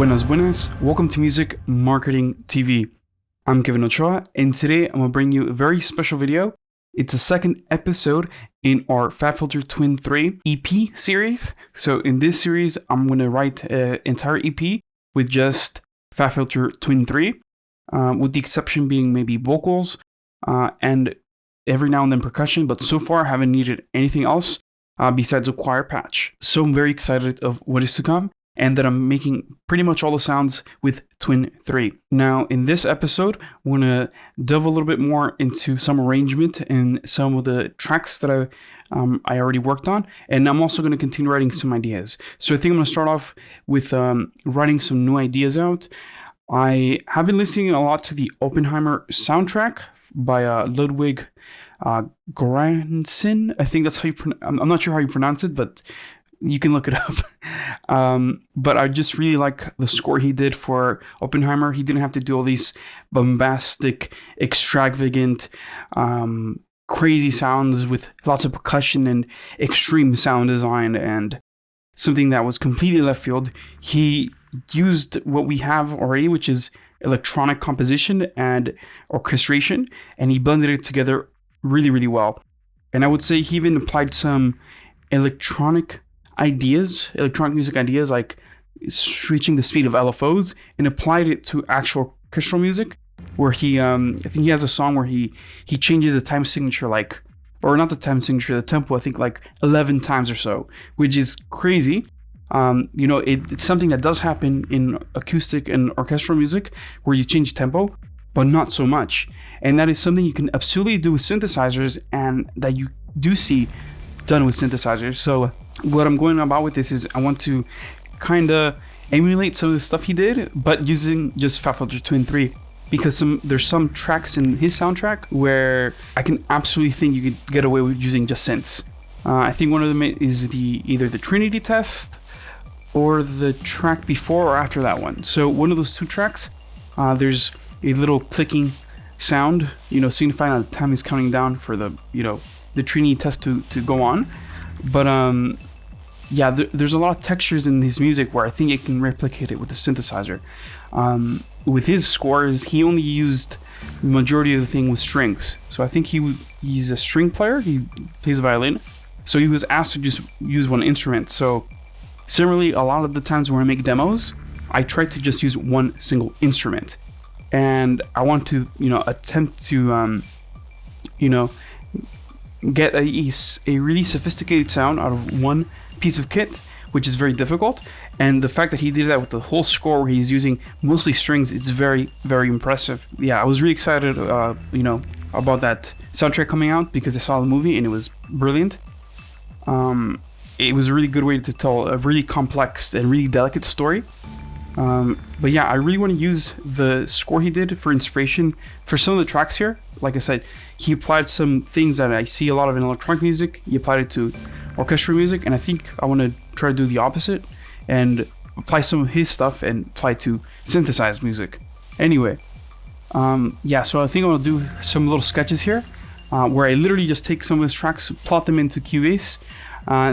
Buenas buenas, welcome to Music Marketing TV. I'm Kevin Ochoa, and today I'm going to bring you a very special video. It's the second episode in our FabFilter Twin 3 EP series. So in this series, I'm going to write an entire EP with just FabFilter Twin 3, with the exception being maybe vocals and every now and then percussion, but so far I haven't needed anything else besides a choir patch. So I'm very excited of what is to come, and that I'm making pretty much all the sounds with Twin 3. Now, in this episode, we're going to delve a little bit more into some arrangement and some of the tracks that I already worked on, and I'm also going to continue writing some ideas. So I think I'm going to start off with writing some new ideas out. I have been listening a lot to the Oppenheimer soundtrack by Ludwig Göransson. I think that's how I'm not sure how you pronounce it, but you can look it up. But I just really like the score he did for Oppenheimer. He didn't have to do all these bombastic, extravagant, crazy sounds with lots of percussion and extreme sound design and something that was completely left field. He used what we have already, which is electronic composition and orchestration, and he blended it together really, really well. And I would say he even applied some electronic music ideas, like reaching the speed of LFOs, and applied it to actual orchestral music, where he I think he has a song where he changes the time signature, the tempo, I think like 11 times or so, which is crazy. It's something that does happen in acoustic and orchestral music, where you change tempo, but not so much. And that is something you can absolutely do with synthesizers, and that you do see done with synthesizers. So what I'm going about with this is I want to kind of emulate some of the stuff he did, but using just FabFilter Twin 3, because there's some tracks in his soundtrack where I can absolutely think you could get away with using just synths. I think one of them is either the Trinity Test or the track before or after that one. So one of those two tracks, there's a little clicking sound, signifying that the time is counting down for the Trinity Test to go on. But there's a lot of textures in his music where I think it can replicate it with a synthesizer. With his scores, he only used the majority of the thing with strings. So I think he's a string player. He plays violin. So he was asked to just use one instrument. So similarly, a lot of the times when I make demos, I try to just use one single instrument. And I want to, attempt to, get a really sophisticated sound out of one piece of kit, which is very difficult. And the fact that he did that with the whole score, where he's using mostly strings, it's very, very impressive. Yeah, I was really excited, about that soundtrack coming out, because I saw the movie and it was brilliant. It was a really good way to tell a really complex and really delicate story. But yeah, I really want to use the score he did for inspiration for some of the tracks here. Like I said, he applied some things that I see a lot of in electronic music. He applied it to orchestral music, and I think I want to try to do the opposite and apply some of his stuff and apply it to synthesized music. Anyway, so I think I'm going to do some little sketches here, where I literally just take some of his tracks, plot them into Cubase,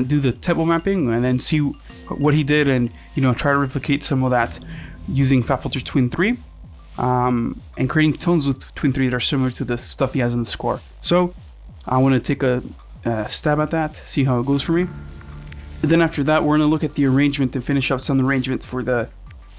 do the tempo mapping, and then see what he did, and try to replicate some of that using FabFilter Twin 3, and creating tones with Twin 3 that are similar to the stuff he has in the score. So I want to take a stab at that, see how it goes for me. And then after that, we're going to look at the arrangement and finish up some arrangements for the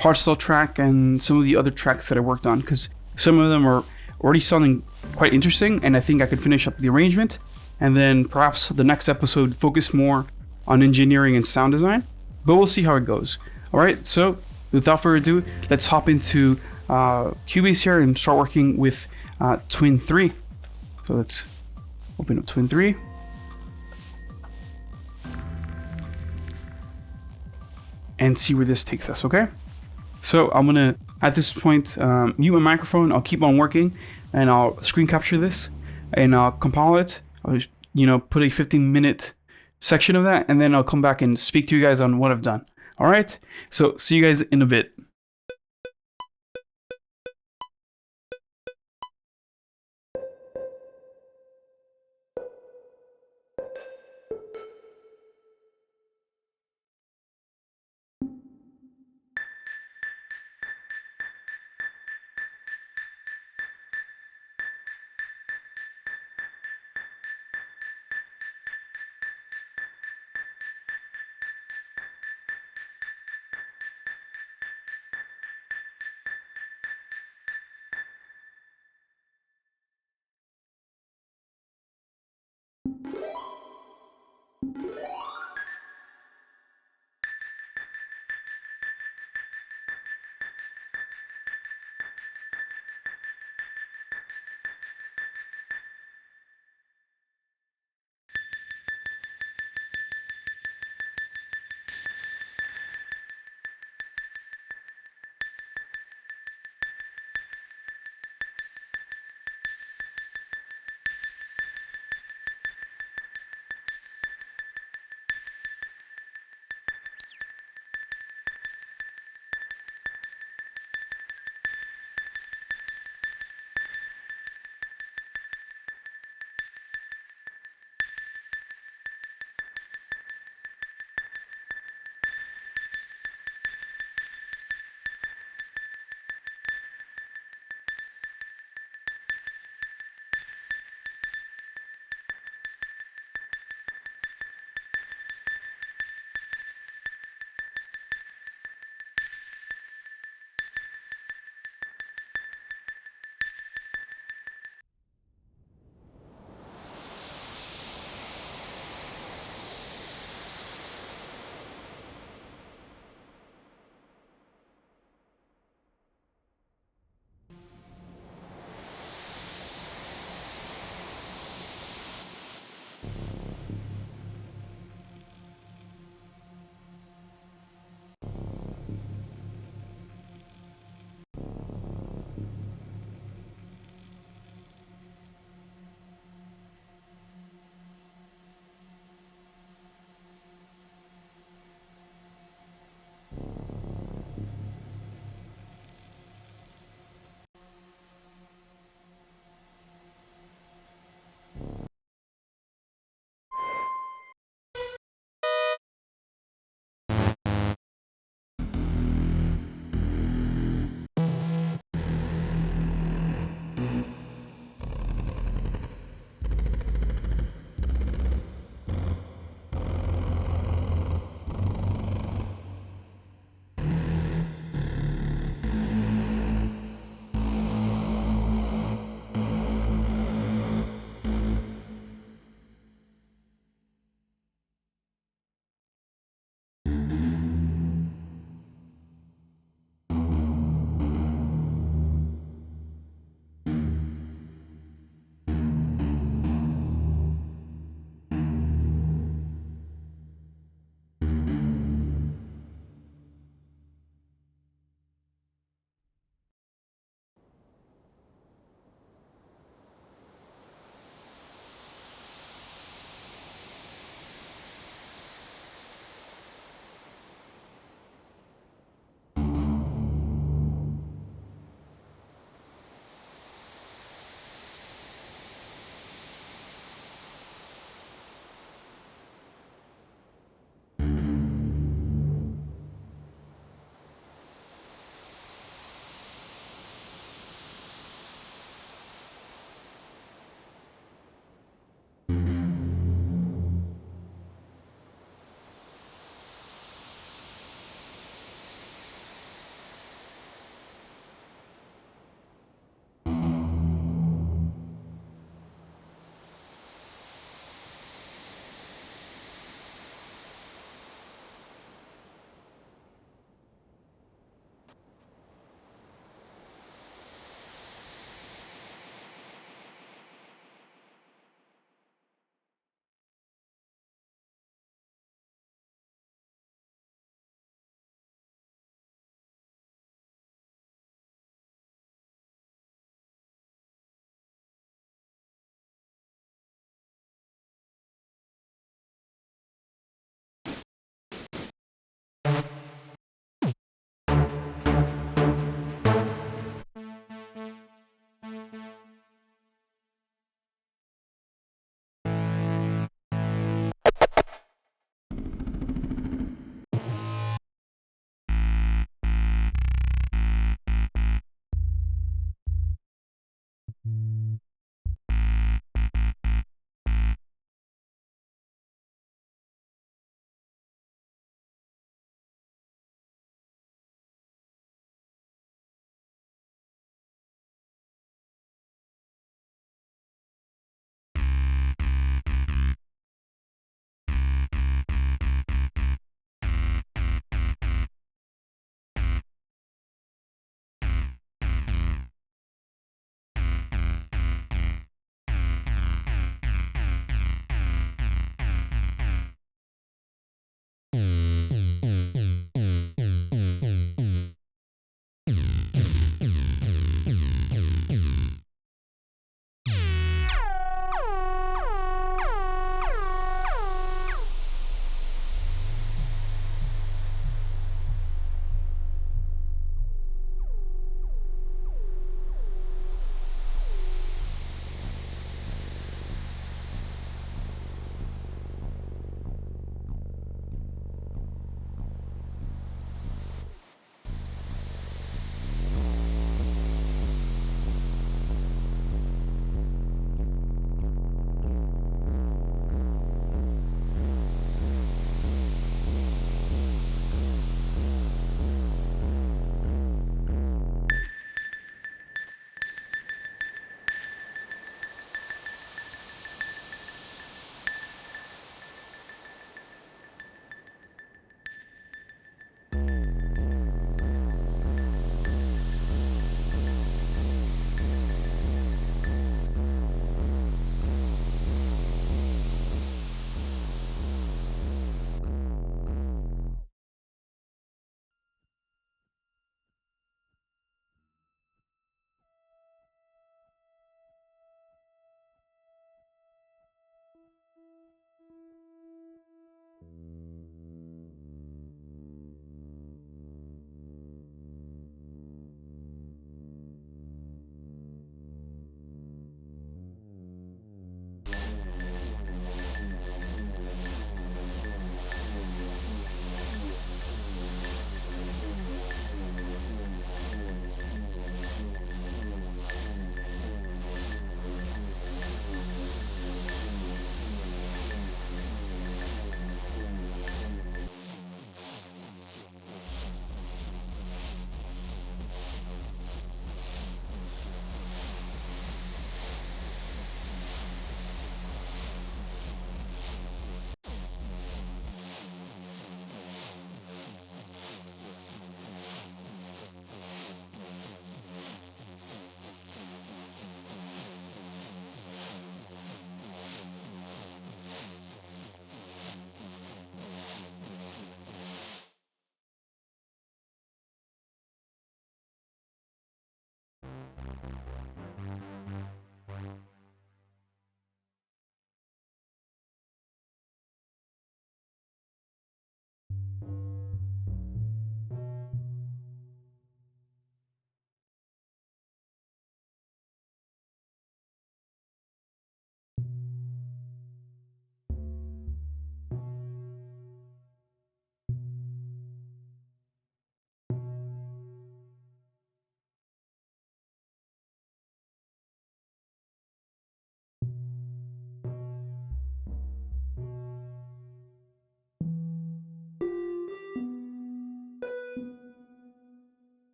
Hardstyle track and some of the other tracks that I worked on, because some of them are already sounding quite interesting, and I think I could finish up the arrangement, and then perhaps the next episode focus more on engineering and sound design. But we'll see how it goes. All right, so without further ado, let's hop into Cubase here and start working with Twin 3. So let's open up Twin 3. And see where this takes us, okay? So I'm gonna, at this point, mute my microphone. I'll keep on working, and I'll screen capture this, and I'll compile it. I'll, put a 15-minute section of that, and then I'll come back and speak to you guys on what I've done. All right? So see you guys in a bit.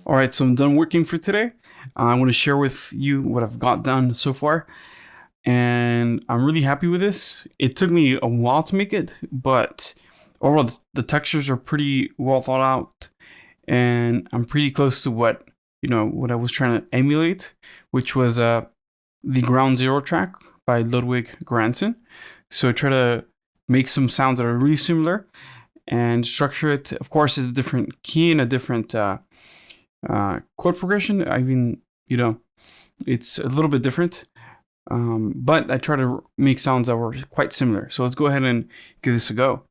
All right, so I'm done working for today. I want to share with you what I've got done so far, and I'm really happy with this. It took me a while to make it, but overall, the textures are pretty well thought out, and I'm pretty close to what I was trying to emulate, which was the Ground Zero track by Ludwig Göransson. So I try to make some sounds that are really similar and structure it. Of course, it's a different key and a different chord progression. I mean, it's a little bit different, but I try to make sounds that were quite similar. So let's go ahead and give this a go.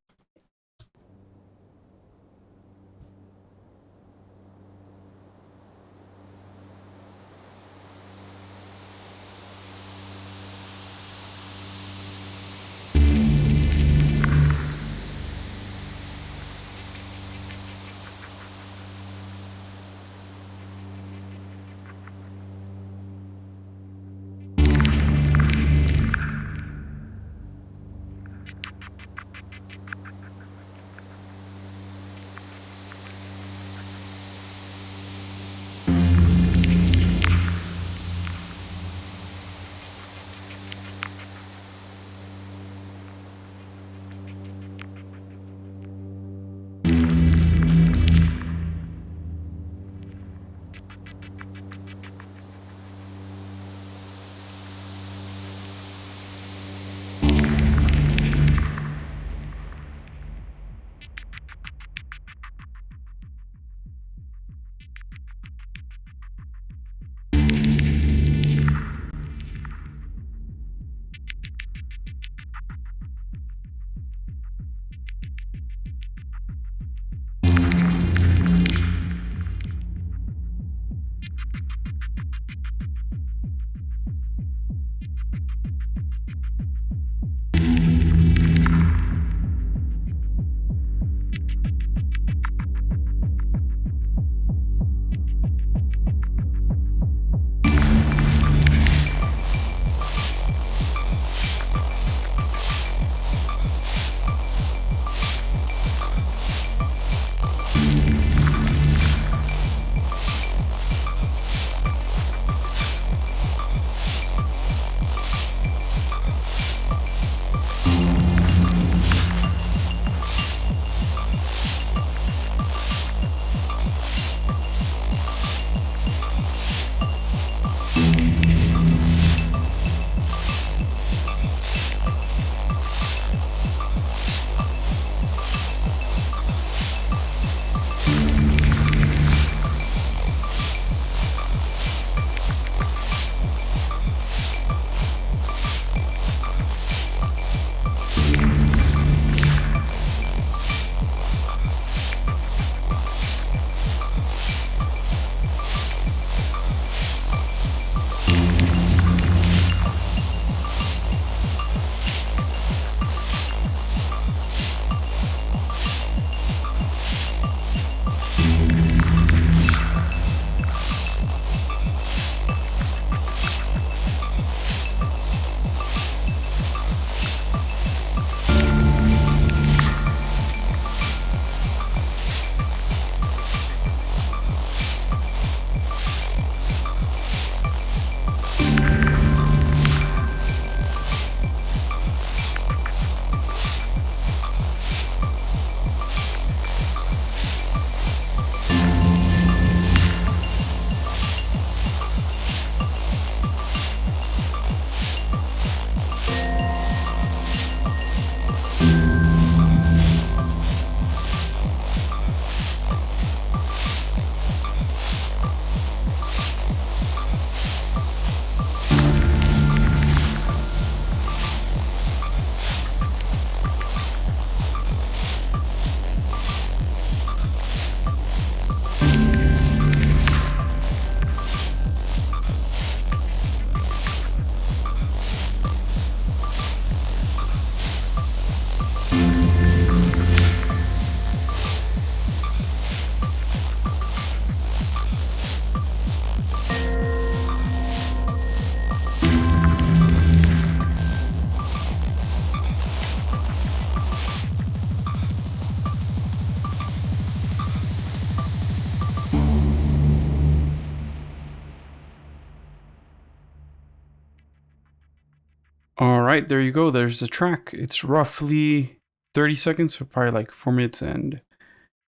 right, there you go. There's the track. It's roughly 30 seconds, so probably like 4 minutes and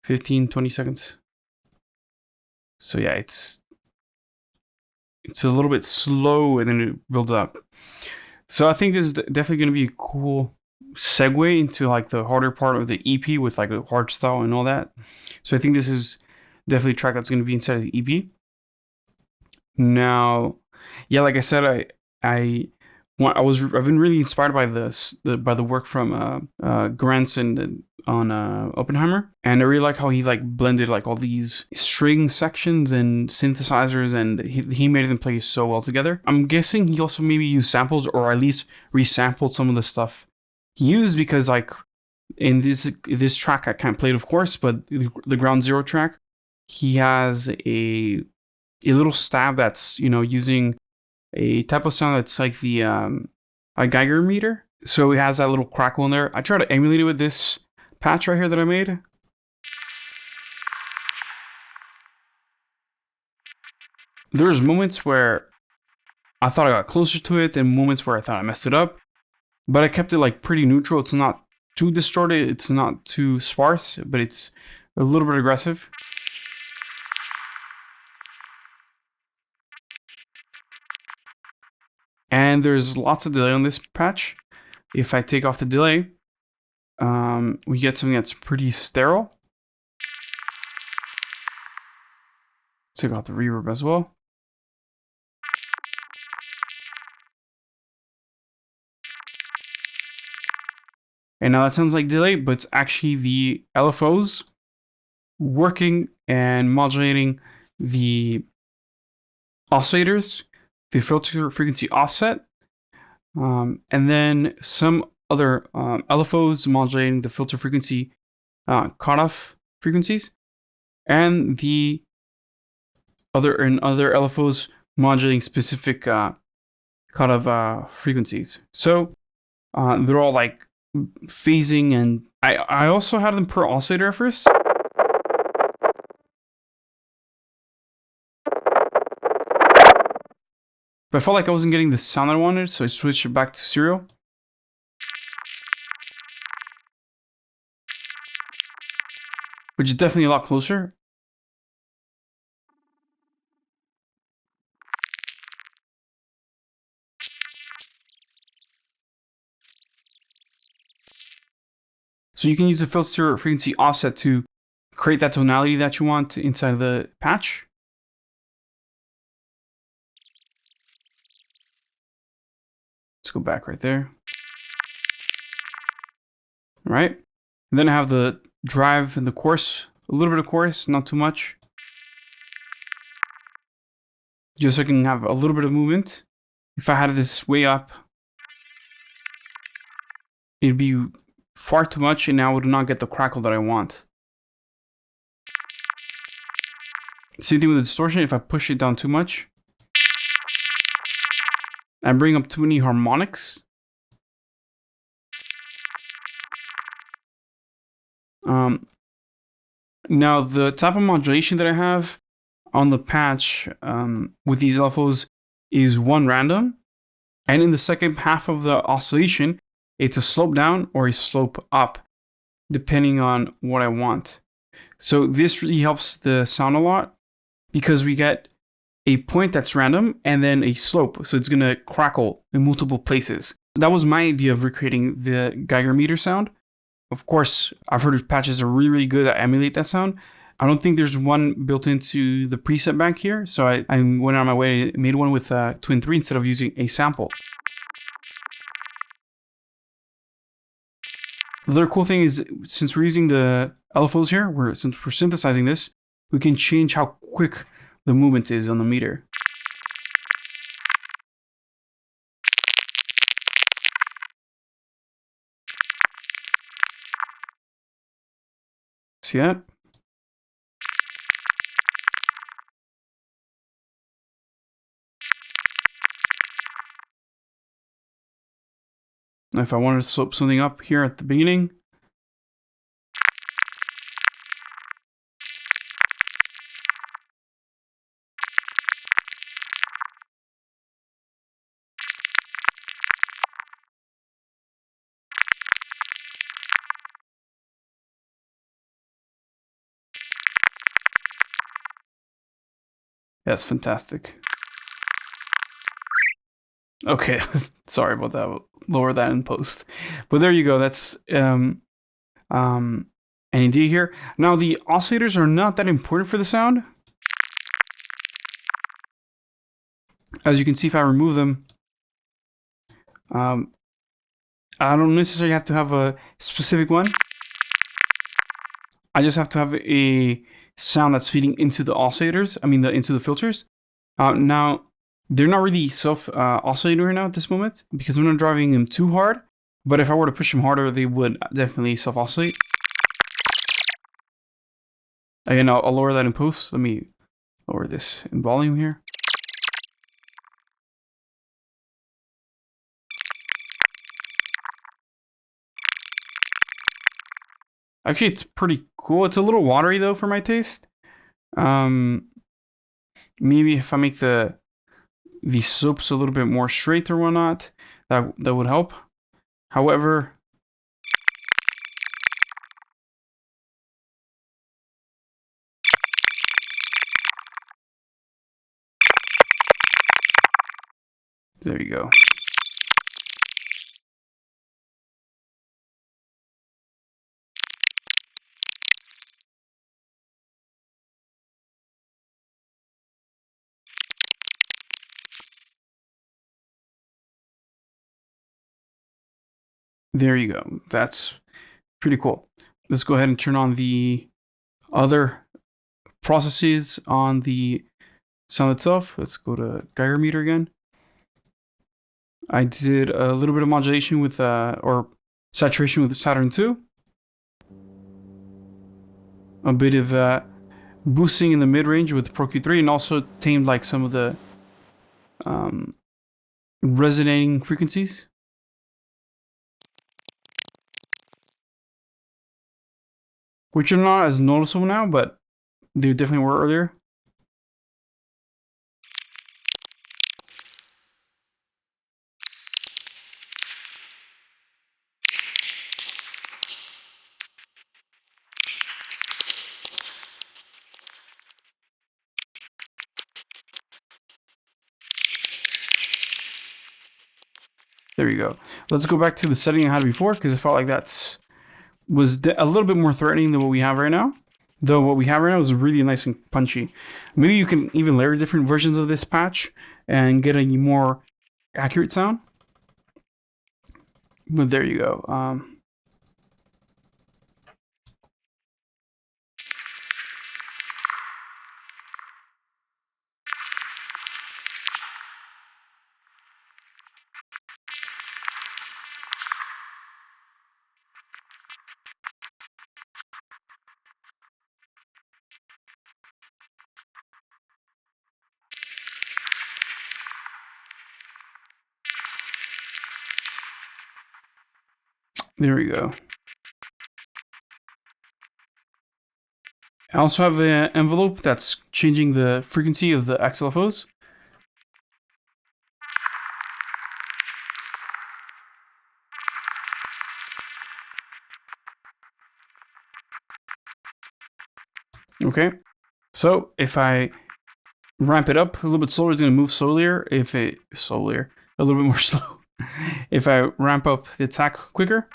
15, 20 seconds. So yeah, it's a little bit slow and then it builds up. So I think this is definitely going to be a cool segue into like the harder part of the EP with like a hardstyle and all that. So I think this is definitely a track that's going to be inside of the EP. Now, yeah, like I said, I've been really inspired by by the work from Granson on Oppenheimer, and I really like how he like blended like all these string sections and synthesizers, and he made them play so well together. I'm guessing he also maybe used samples, or at least resampled some of the stuff he used, because like in this track I can't play it, of course, but the Ground Zero track, he has a little stab that's, you know, using a type of sound that's like the a Geiger meter. So it has that little crackle in there. I try to emulate it with this patch right here that I made. There's moments where I thought I got closer to it, and moments where I thought I messed it up. But I kept it like pretty neutral. It's not too distorted, it's not too sparse, but it's a little bit aggressive. And there's lots of delay on this patch. If I take off the delay, we get something that's pretty sterile. Take off the reverb as well. And now that sounds like delay, but it's actually the LFOs working and modulating the oscillators, the filter frequency offset, and then some other LFOs modulating the filter frequency cutoff frequencies, and the other LFOs modulating specific cutoff frequencies. So they're all like phasing, and I also had them per oscillator at first. But I felt like I wasn't getting the sound I wanted, so I switched it back to serial. Which is definitely a lot closer. So you can use the filter frequency offset to create that tonality that you want inside of the patch. Let's go back right there. All right. And then I have the drive and the chorus, a little bit of chorus, not too much. Just so I can have a little bit of movement. If I had this way up, it'd be far too much, and I would not get the crackle that I want. Same thing with the distortion. If I push it down too much, I bring up too many harmonics. Now the type of modulation that I have on the patch with these LFOs is one random, and in the second half of the oscillation, it's a slope down or a slope up, depending on what I want. So this really helps the sound a lot, because we get a point that's random and then a slope, so it's gonna crackle in multiple places. That was my idea of recreating the Geiger meter sound. Of course, I've heard patches are really, really good at emulate that sound. I don't think there's one built into the preset bank here, so I went on my way and made one with Twin 3 instead of using a sample. The other cool thing is, since we're using the LFOs here, since we're synthesizing this, we can change how quick the movement is on the meter. See that? Now if I wanted to slope something up here at the beginning, That's fantastic. Okay, sorry about that. We'll lower that in post. But there you go. That's an idea here. Now the oscillators are not that important for the sound. As you can see, if I remove them, I don't necessarily have to have a specific one. I just have to have a sound that's feeding into the oscillators. I mean, into the filters. Now, they're not really self-oscillating right now at this moment because I'm not driving them too hard. But if I were to push them harder, they would definitely self-oscillate. Again, I'll lower that in post. Let me lower this in volume here. Actually, it's pretty cool. It's a little watery though for my taste. Maybe if I make the slopes a little bit more straight or whatnot, that would help. However, there you go. There you go. That's pretty cool. Let's go ahead and turn on the other processes on the sound itself. Let's go to Geiger meter again. I did a little bit of modulation with, or saturation with Saturn II. A bit of boosting in the mid-range with Pro Q3, and also tamed like some of the resonating frequencies. Which are not as noticeable now, but they definitely were earlier. There you go. Let's go back to the setting I had before, because I felt like was a little bit more threatening than what we have right now. Though what we have right now is really nice and punchy. Maybe you can even layer different versions of this patch and get a more accurate sound. But there you go. There we go. I also have an envelope that's changing the frequency of the XLFOs. Okay, so if I ramp it up a little bit slower, it's going to move slower. A little bit more slow. If I ramp up the attack quicker,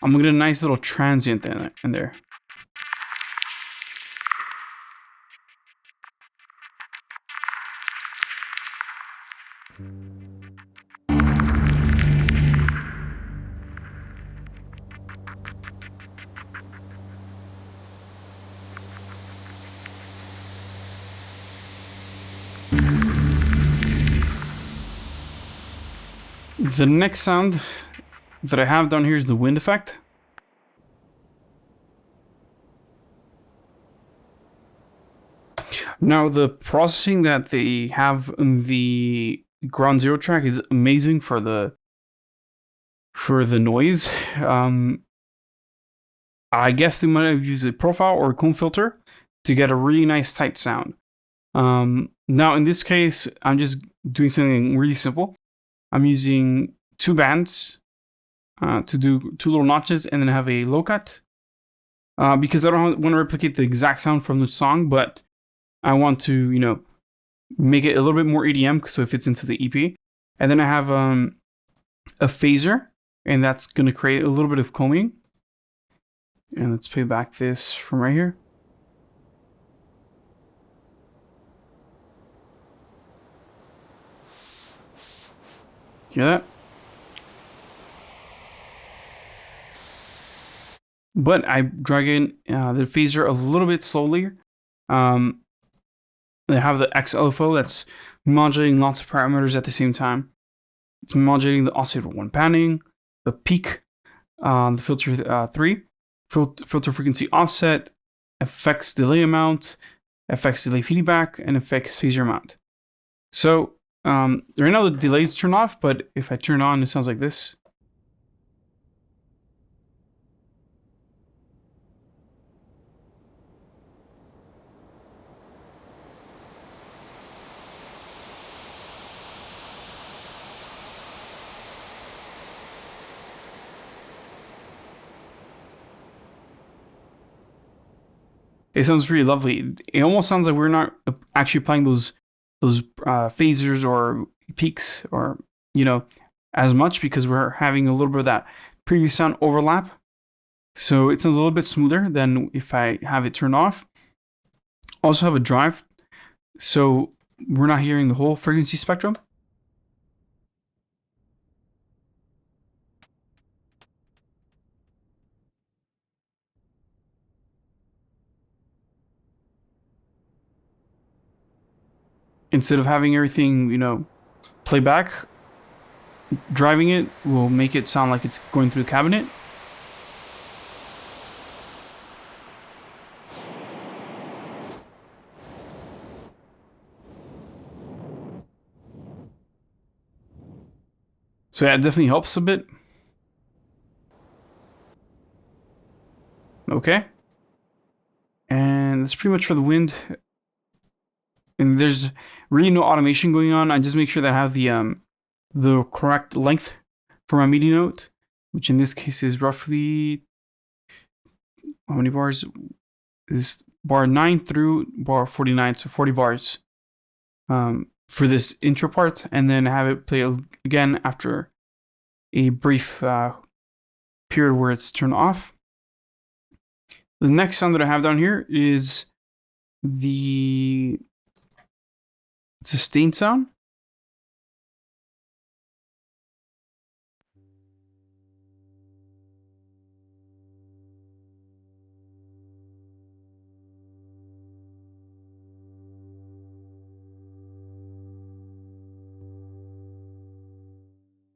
I'm going to get a nice little transient in there. The next sound that I have down here is the wind effect. Now, the processing that they have in the Ground Zero track is amazing for the noise. I guess they might have used a profile or a comb filter to get a really nice tight sound. Now, in this case, I'm just doing something really simple. I'm using 2 bands to do 2 little notches and then have a low cut. Because I don't want to replicate the exact sound from the song, but I want to, you know, make it a little bit more EDM so it fits into the EP. And then I have a phaser, and that's going to create a little bit of combing. And let's play back this from right here. Hear that? But I drag in the phaser a little bit slowly. I have the XLFO that's modulating lots of parameters at the same time. It's modulating the oscillator 1 panning, the peak, the filter 3, filter frequency offset, effects delay amount, effects delay feedback, and effects phaser amount. So right now the delays turn off, but if I turn on, it sounds like this. It sounds really lovely. It almost sounds like we're not actually playing those phasers or peaks or, you know, as much, because we're having a little bit of that previous sound overlap. So it sounds a little bit smoother than if I have it turned off. Also have a drive, so we're not hearing the whole frequency spectrum. Instead of having everything, you know, play back, driving it will make it sound like it's going through the cabinet. So yeah, it definitely helps a bit. Okay. And that's pretty much for the wind. And there's really no automation going on. I just make sure that I have the correct length for my MIDI note, which in this case is roughly, how many bars? Is bar 9 through bar 49, so 40 bars for this intro part, and then have it play again after a brief period where it's turned off. The next sound that I have down here is the sustain sound.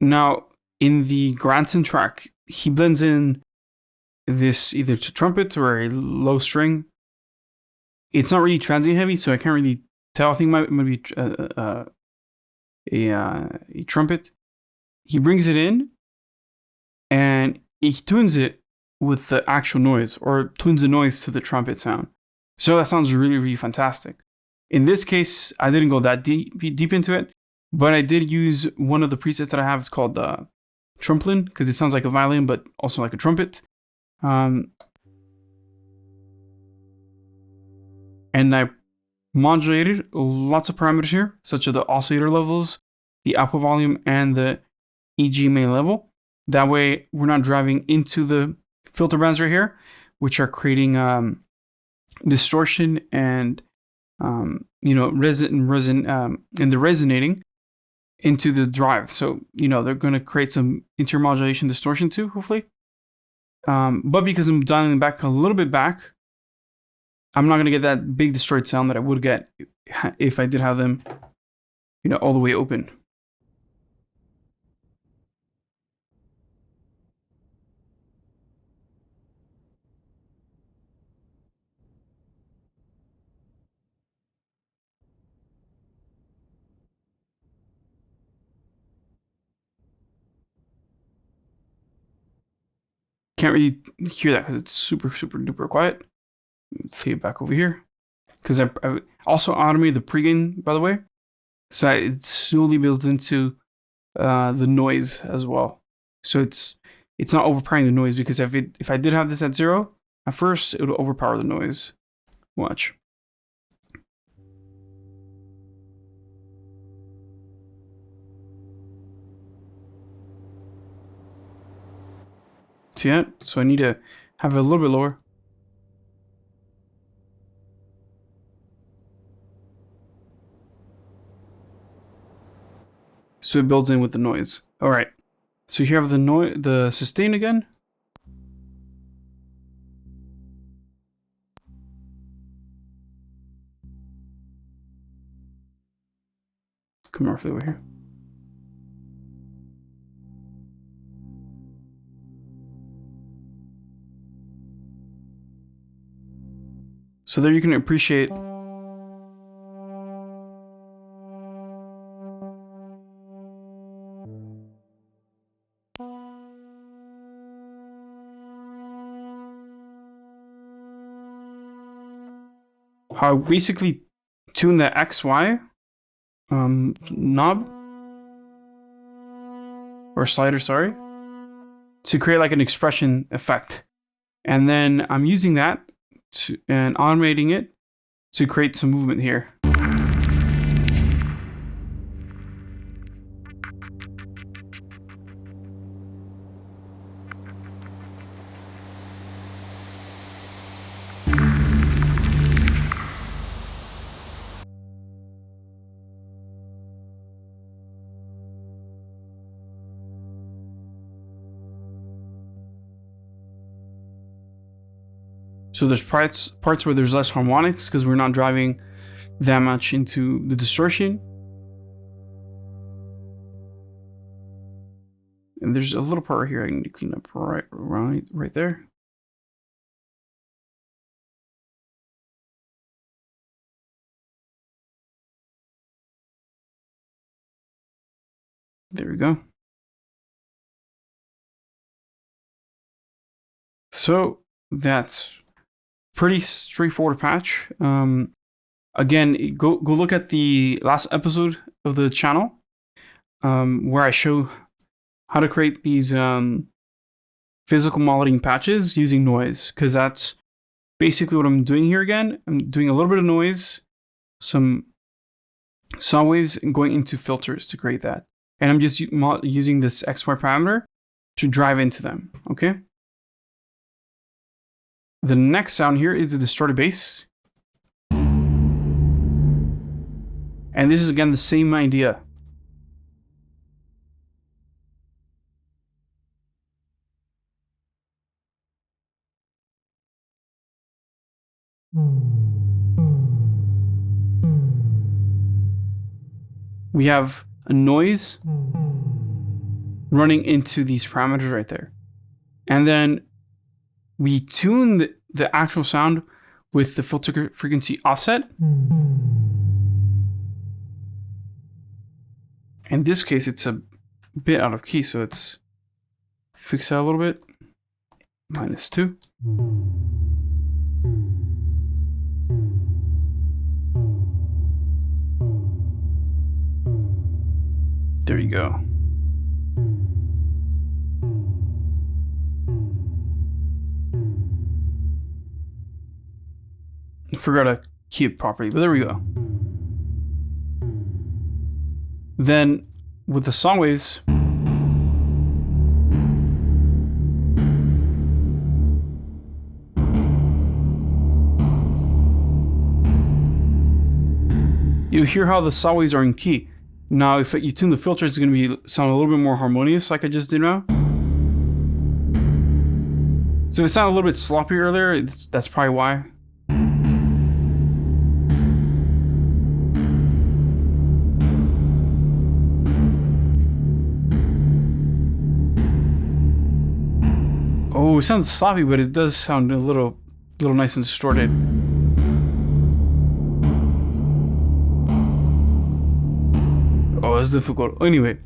Now, in the Granson track, he blends in this either to trumpet or a low string. It's not really transient heavy, so I can't really tell. I think it might be a trumpet. He brings it in, and he tunes it with the actual noise, or tunes the noise to the trumpet sound. So that sounds really, really fantastic. In this case, I didn't go that deep into it, but I did use one of the presets that I have. It's called the Trumplin, because it sounds like a violin, but also like a trumpet. And I modulated lots of parameters here, such as the oscillator levels, the output volume, and the EG main level. That way, we're not driving into the filter bands right here, which are creating distortion and and the resonating into the drive. So, you know, they're going to create some intermodulation distortion too, hopefully. But because I'm dialing back a little bit back, I'm not going to get that big distorted sound that I would get if I did have them, you know, all the way open. Can't really hear that because it's super, super duper quiet. Let's see it back over here. Because I also automated the pregain, by the way. So it slowly builds into the noise as well. So it's not overpowering the noise, because if I did have this at 0, at first it would overpower the noise. Watch. See that? So I need to have it a little bit lower. So it builds in with the noise. All right. So here I have the sustain again. Come roughly over here. So there you can appreciate how I basically tune the XY knob or slider, sorry, to create like an expression effect. And then I'm using that and automating it to create some movement here. So there's parts where there's less harmonics because we're not driving that much into the distortion. And there's a little part right here I need to clean up right there. There we go. So that's pretty straightforward patch. Again, go look at the last episode of the channel where I show how to create these physical modeling patches using noise, because that's basically what I'm doing here again. I'm doing a little bit of noise, some sound waves, and going into filters to create that. And I'm just using this XY parameter to drive into them, okay? The next sound here is the distorted bass. And this is again the same idea. We have a noise running into these parameters right there. And then we tune the actual sound with the filter frequency offset. In this case, it's a bit out of key, so let's fix that a little bit. -2. There you go. I forgot to key it properly, but there we go. Then with the song waves, you hear how the song waves are in key. Now, if you tune the filter, it's going to sound a little bit more harmonious, like I just did now. So if it sounded a little bit sloppy earlier, that's probably why. Oh, it sounds sloppy, but it does sound a little nice and distorted. Oh, it's difficult. Anyway,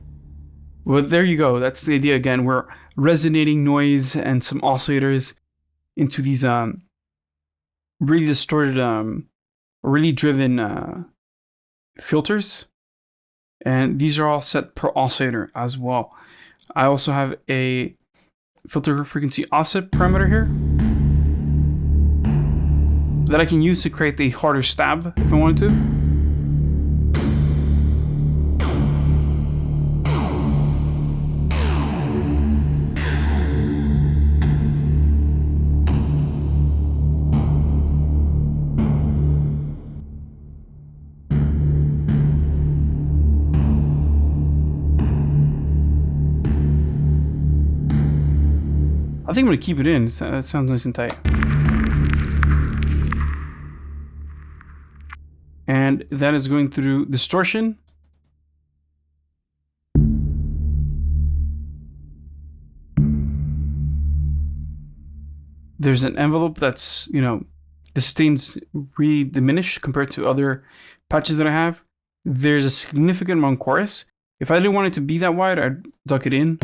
well, there you go. That's the idea again. We're resonating noise and some oscillators into these really distorted, really driven filters. And these are all set per oscillator as well. I also have a filter frequency offset parameter here that I can use to create a harder stab if I wanted to. I think I'm gonna keep it in. That sounds nice and tight. And that is going through distortion. There's an envelope that's, you know, the sustain's really diminished compared to other patches that I have. There's a significant amount of chorus. If I didn't want it to be that wide, I'd duck it in.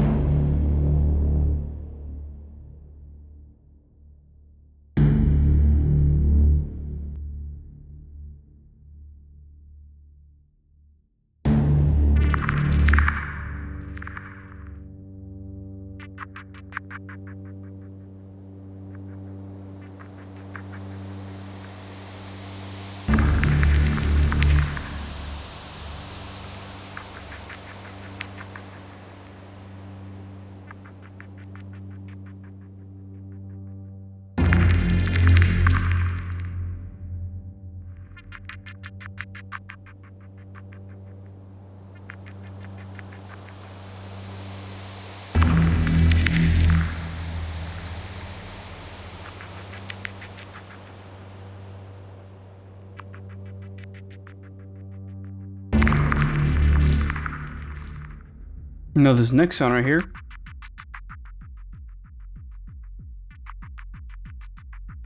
Now this next sound right here,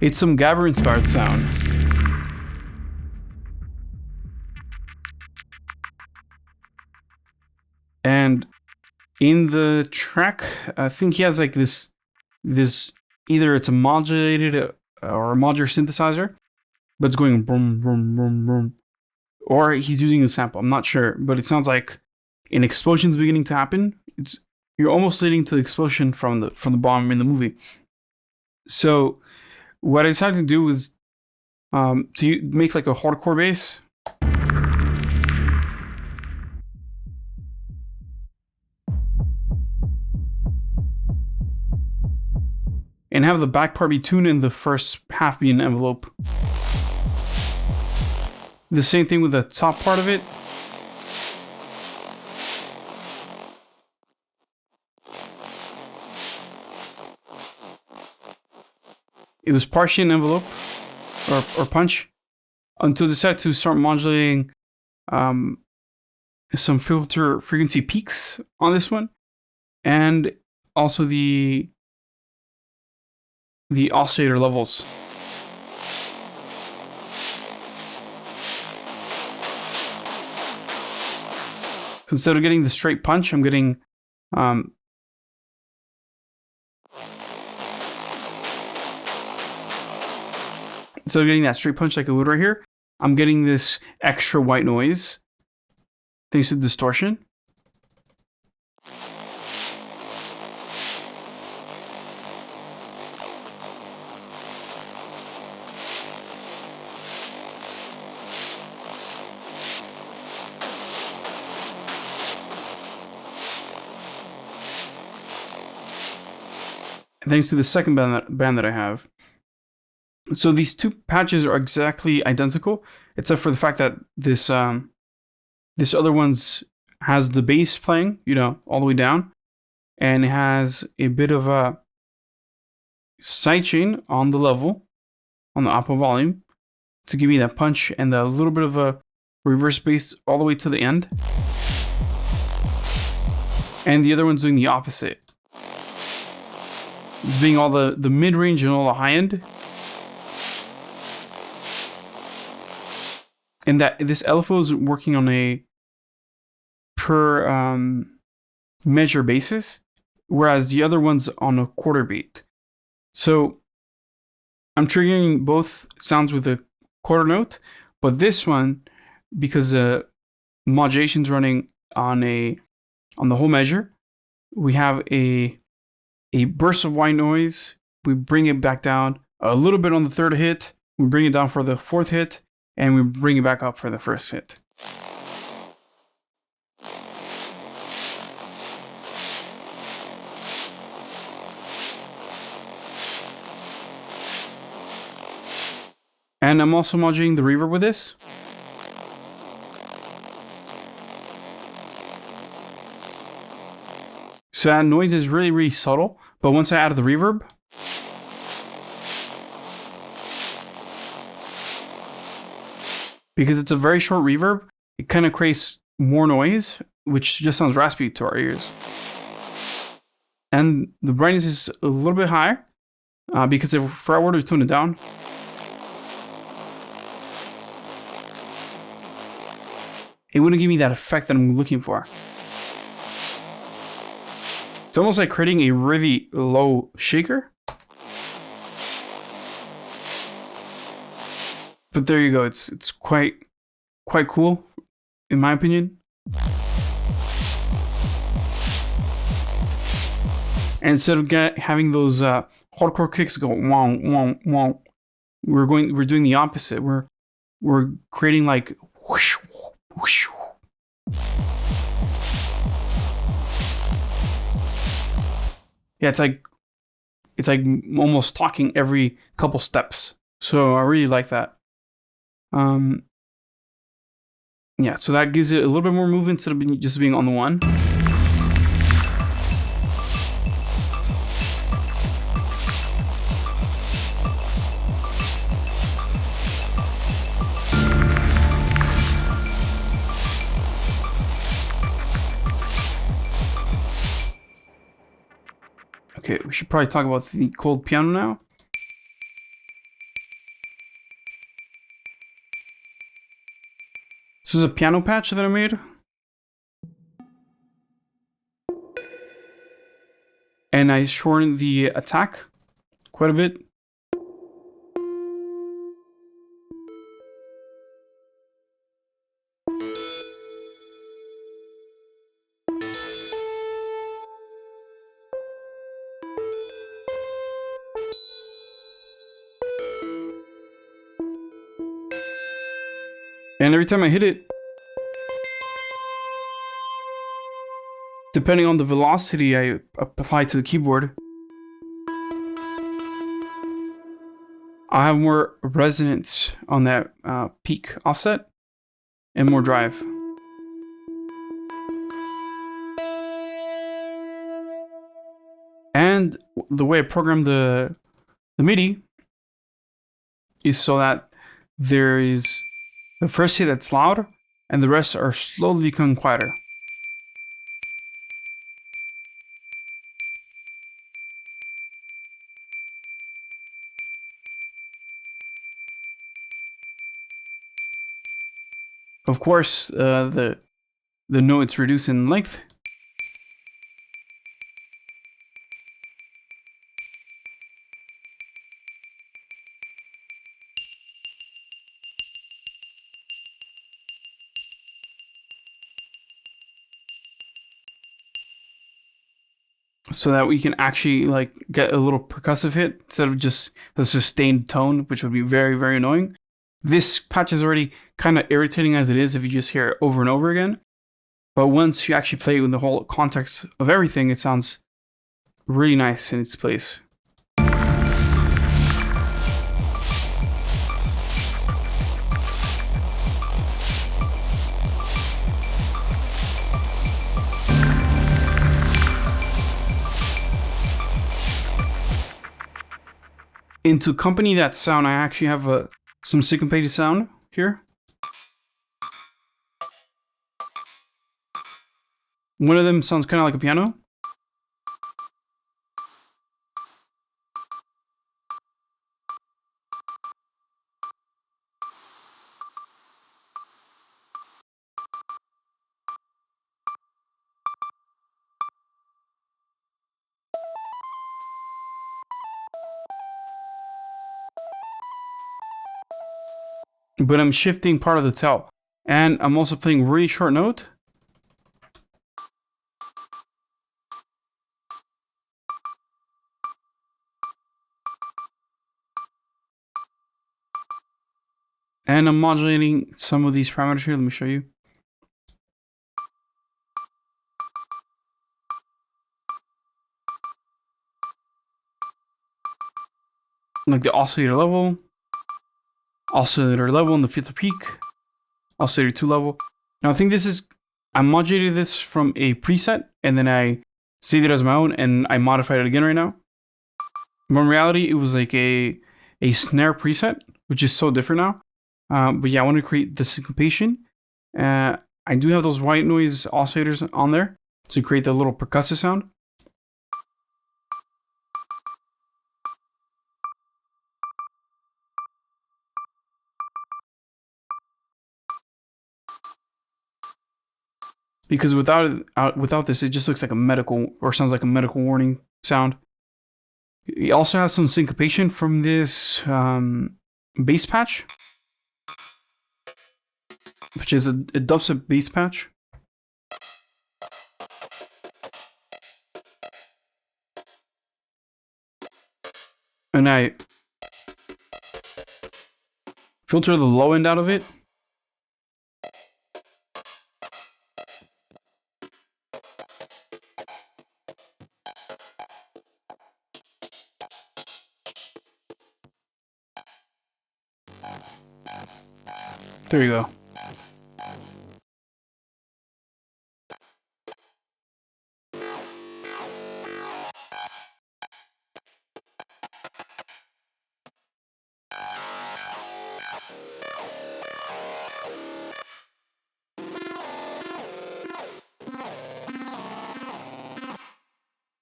it's some Geiger inspired sound. And in the track, I think he has like this either it's a modulated or a modular synthesizer, but it's going boom, boom, boom, boom. Or he's using a sample, I'm not sure, but it sounds like an explosion's beginning to happen. You're almost leading to the explosion from the bomb in the movie. So what I decided to do was to make like a hardcore bass. And have the back part be tuned and the first half be an envelope. The same thing with the top part of it. It was partially an envelope or punch until I decided to start modulating some filter frequency peaks on this one, and also the oscillator levels. So instead of getting the straight punch, I'm getting instead of getting that straight punch like I would right here, I'm getting this extra white noise thanks to distortion. And thanks to the second band that I have. So these two patches are exactly identical, except for the fact that this other one's has the bass playing, you know, all the way down, and it has a bit of a sidechain on the level, on the upper volume, to give me that punch, and a little bit of a reverse bass all the way to the end. And the other one's doing the opposite. It's being all the mid-range and all the high end. And that this LFO is working on a per measure basis, whereas the other one's on a quarter beat. So I'm triggering both sounds with a quarter note, but this one, because modulation's running on the whole measure, we have a burst of white noise. We bring it back down a little bit on the third hit. We bring it down for the fourth hit. And we bring it back up for the first hit. And I'm also modulating the reverb with this. So that noise is really, really subtle. But once I add the reverb, because it's a very short reverb, it kind of creates more noise, which just sounds raspy to our ears. And the brightness is a little bit higher, because if I were to tune it down, it wouldn't give me that effect that I'm looking for. It's almost like creating a really low shaker. But there you go. It's quite cool, in my opinion. And instead of having those hardcore kicks go wow wow wow, we're doing the opposite. We're creating like whoosh whoosh. Yeah, it's like almost talking every couple steps. So I really like that. Yeah, so that gives it a little bit more movement instead of just being on the one. Okay, we should probably talk about the cold piano now. This is a piano patch that I made. And I shortened the attack quite a bit. And every time I hit it, depending on the velocity I apply to the keyboard, I have more resonance on that peak offset and more drive. And the way I program the MIDI is so that there is the first hit that's loud, and the rest are slowly becoming quieter. Of course, the notes reduce in length. So that we can actually like get a little percussive hit instead of just the sustained tone, which would be very, very annoying. This patch is already kind of irritating as it is if you just hear it over and over again. But once you actually play it in the whole context of everything, it sounds really nice in its place. And to accompany that sound, I actually have some syncopated sound here. One of them sounds kind of like a piano. But I'm shifting part of the tail. And I'm also playing really short note. And I'm modulating some of these parameters here. Let me show you. Like the oscillator level, and the filter peak, oscillator 2 level. Now I think this is, I modulated this from a preset and then I saved it as my own, and I modified it again right now. But in reality, it was like a snare preset, which is so different now. But yeah, I want to create the syncopation. I do have those white noise oscillators on there to create the little percussive sound. Because without this, it just looks like a medical, or sounds like a medical warning sound. You also have some syncopation from this bass patch, which is a dubstep bass patch. And I filter the low end out of it. There you go.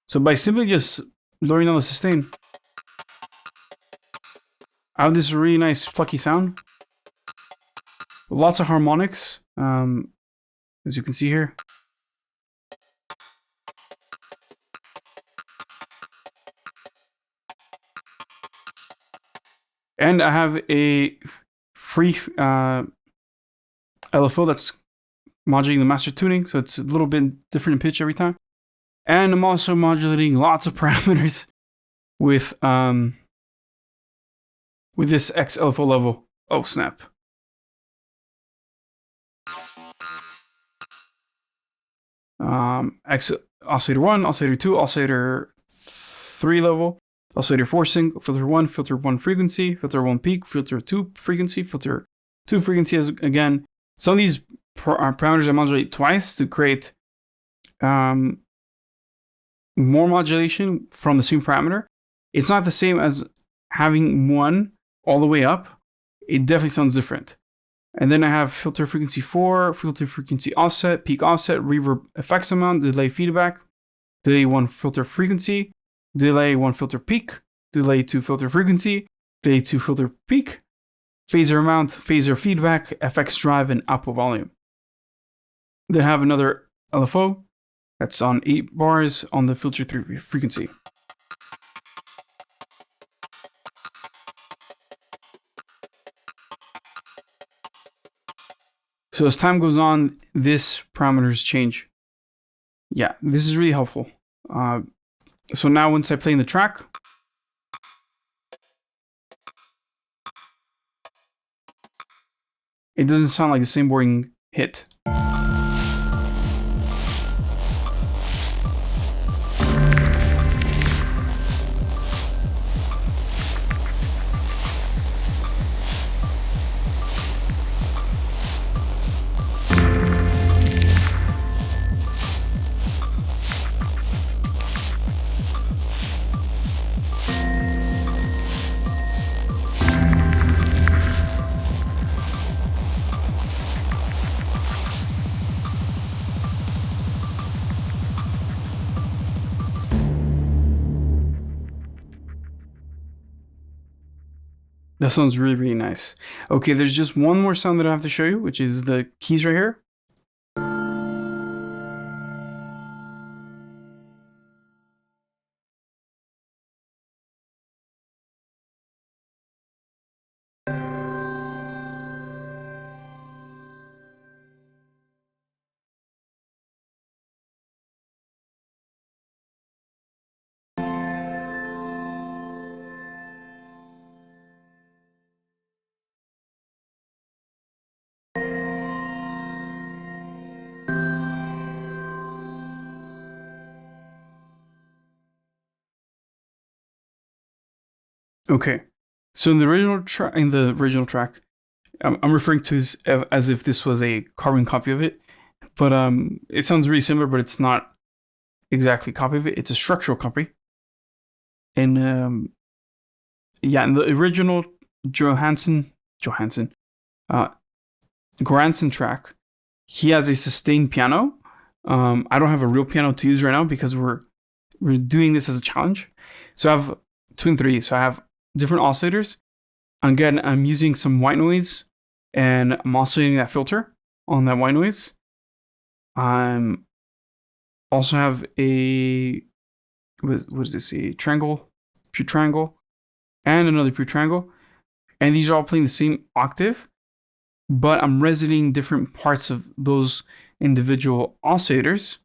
So by simply just lowering down the sustain, I have this really nice plucky sound. Lots of harmonics, as you can see here. And I have a free LFO that's modulating the master tuning, so it's a little bit different in pitch every time. And I'm also modulating lots of parameters with this X LFO level. Oh snap! X oscillator 1, oscillator 2, oscillator 3 level, oscillator 4 sync, filter 1 frequency, filter 1 peak, filter 2 frequency, filter 2 frequency again. Some of these parameters I modulate twice to create more modulation from the same parameter. It's not the same as having one all the way up. It definitely sounds different. And then I have filter frequency 4, filter frequency offset, peak offset, reverb effects amount, delay feedback, delay 1 filter frequency, delay 1 filter peak, delay 2 filter frequency, delay 2 filter peak, phaser amount, phaser feedback, FX drive, and output volume. Then I have another LFO that's on 8 bars on the filter 3 frequency. So as time goes on, this parameters change. Yeah, this is really helpful. So now once I play in the track, it doesn't sound like the same boring hit. That sounds really, really nice. Okay, there's just one more sound that I have to show you, which is the keys right here. Okay, so in the original track, I'm referring to as if this was a carbon copy of it, but it sounds really similar, but it's not exactly copy of it. It's a structural copy. And yeah, in the original Johansson Goranson track, he has a sustained piano. I don't have a real piano to use right now because we're doing this as a challenge. So I have Twin 3. So I have different oscillators. Again, I'm using some white noise and I'm oscillating that filter on that white noise. I'm also have a, what is this? A triangle, pure triangle, and another pure triangle. And these are all playing the same octave, but I'm resonating different parts of those individual oscillators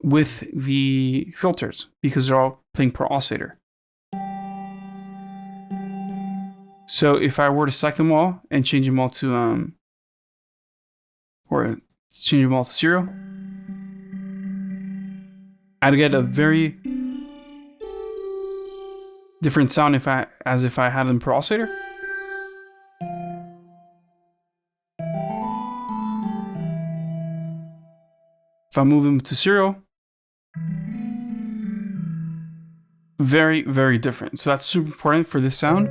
with the filters because they're all playing per oscillator. So if I were to select them all and change them all to or change them all to 0, I'd get a very different sound as if I had them per oscillator. If I move them to 0, very, very different. So that's super important for this sound.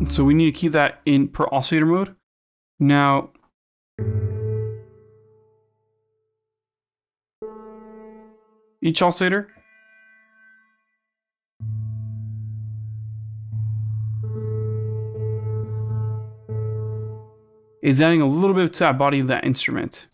So we need to keep that in per oscillator mode. Now, each oscillator is adding a little bit to that body of that instrument.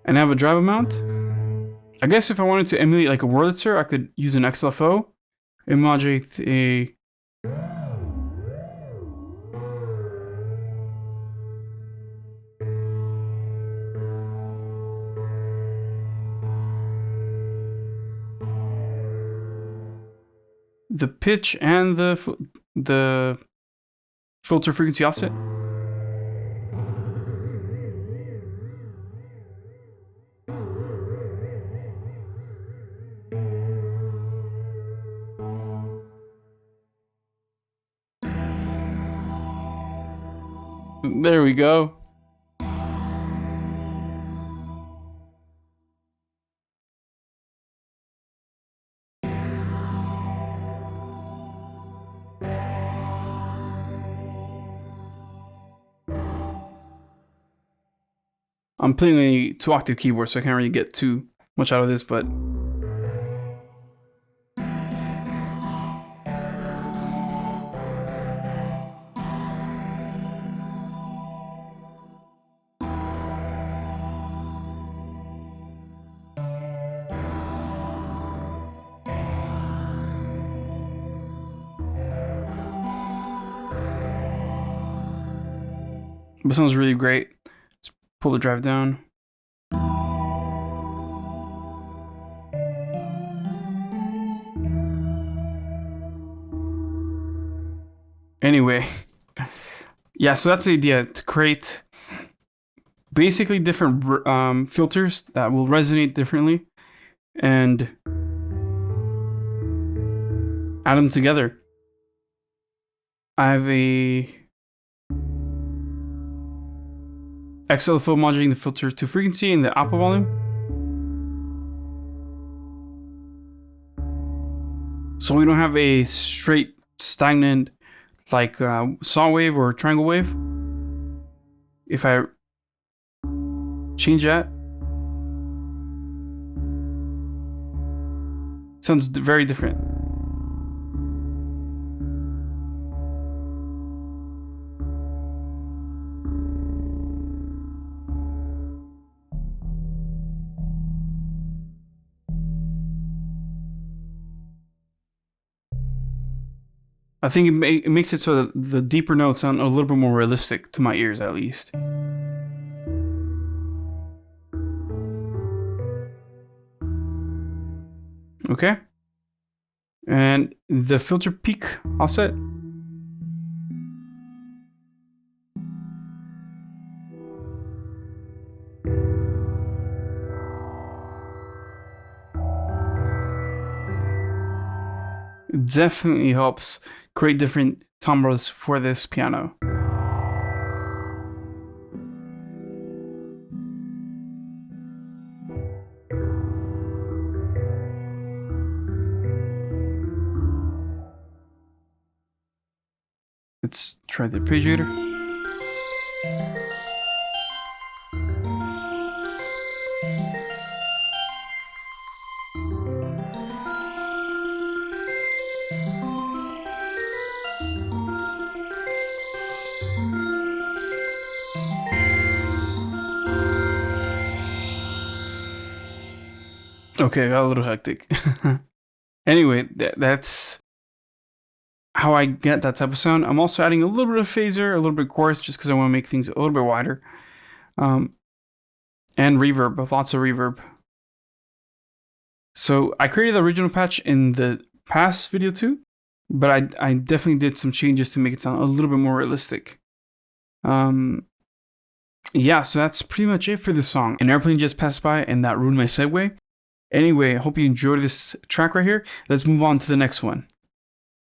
And I have a drive amount. I guess if I wanted to emulate like a Wurlitzer, I could use an XLFO and modulate a the pitch and the filter frequency offset. There we go. I'm playing a 2-octave keyboard, so I can't really get too much out of this, but it sounds really great. Let's pull the drive down. Anyway, yeah, so that's the idea, to create basically different filters that will resonate differently and add them together. I have a XLFO modulating the filter to frequency and the output volume. So we don't have a straight stagnant like saw wave or triangle wave. If I change that, sounds very different. I think it makes it so that the deeper notes sound a little bit more realistic to my ears, at least. Okay. And the filter peak offset. It definitely helps create different timbres for this piano. Let's try the arpeggiator. Okay, got a little hectic. Anyway, that's how I get that type of sound. I'm also adding a little bit of phaser, a little bit of chorus, just because I want to make things a little bit wider. And reverb, lots of reverb. So I created the original patch in the past video too, but I definitely did some changes to make it sound a little bit more realistic. Yeah, so that's pretty much it for this song. An airplane just passed by and that ruined my segue. Anyway, I hope you enjoyed this track right here. Let's move on to the next one.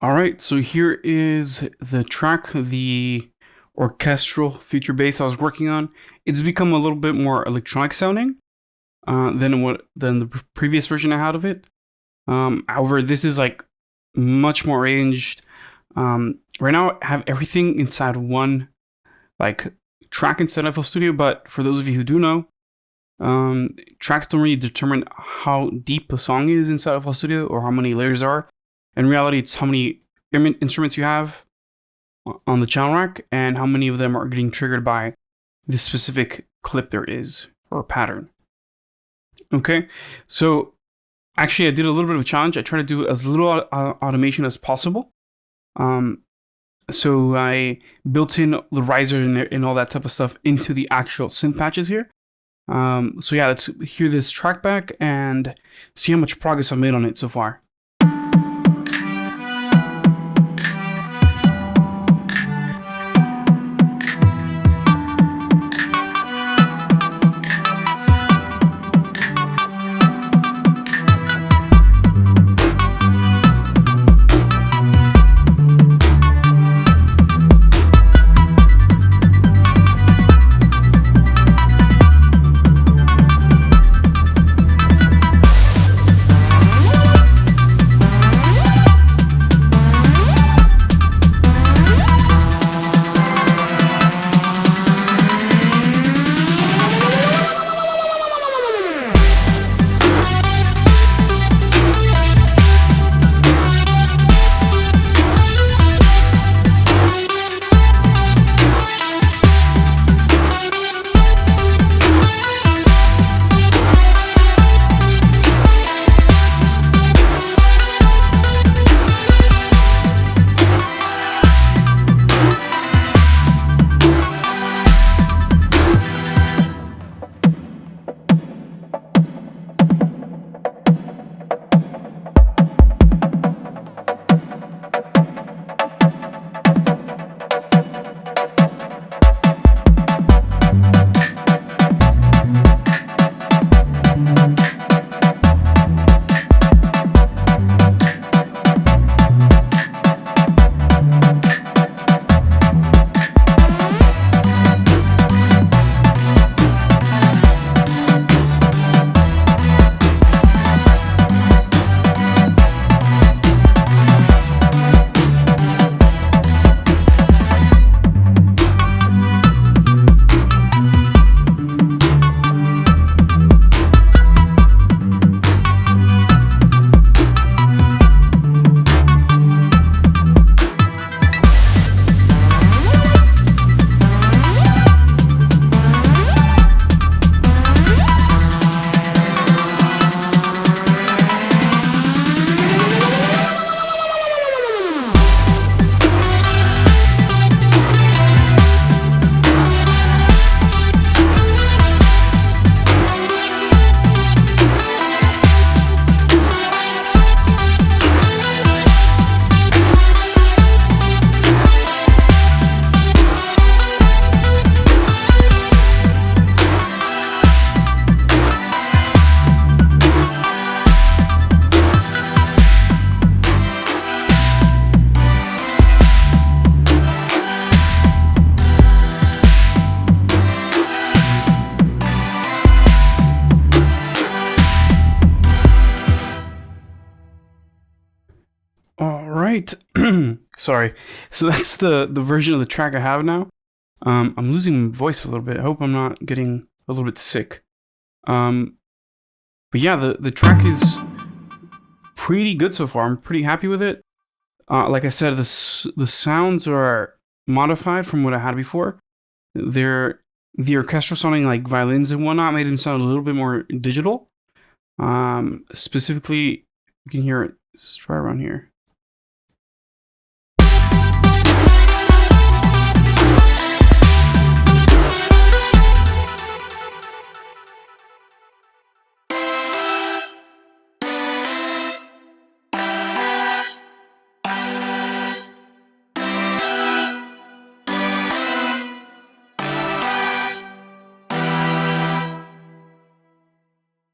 All right, so here is the track, the orchestral feature bass I was working on. It's become a little bit more electronic sounding than the previous version I had of it. However, this is like much more ranged. Right now, I have everything inside one like track inside FL Studio, but for those of you who do know, tracks don't really determine how deep a song is inside FL Studio or how many layers there are. In reality, it's how many instruments you have on the channel rack and how many of them are getting triggered by the specific clip there is or pattern. Okay, so actually I did a little bit of a challenge. I tried to do as little automation as possible. So I built in the riser and all that type of stuff into the actual synth patches here. So yeah, let's hear this track back and see how much progress I've made on it so far. right. Sorry. So that's the version of the track I have now. I'm losing my voice a little bit. I hope I'm not getting a little bit sick. But yeah, the track is pretty good so far. I'm pretty happy with it. Like I said, the sounds are modified from what I had before. The orchestral sounding like violins and whatnot made them sound a little bit more digital. Specifically, you can hear it. Let's try around here.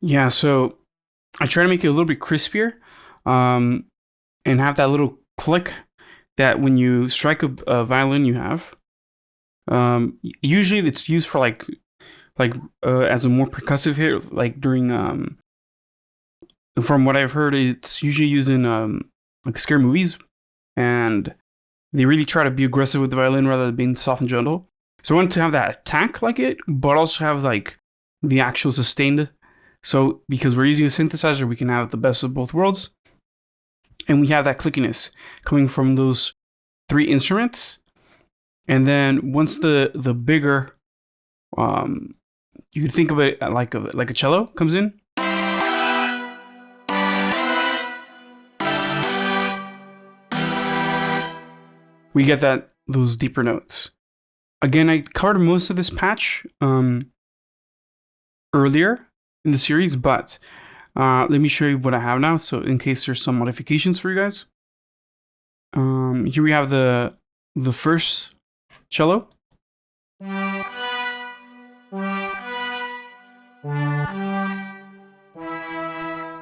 Yeah, so I try to make it a little bit crispier, and have that little click that when you strike a violin you have. Usually it's used for like as a more percussive hit, like during from what I've heard, it's usually used in like scary movies, and they really try to be aggressive with the violin rather than being soft and gentle. So I wanted to have that attack like it, but also have like the actual sustained. So because we're using a synthesizer, we can have the best of both worlds, and we have that clickiness coming from those three instruments. And then once the bigger, you can think of it like a cello comes in. We get those deeper notes. Again, I covered most of this patch earlier in the series, but let me show you what I have now. So in case there's some modifications for you guys, here we have the first cello.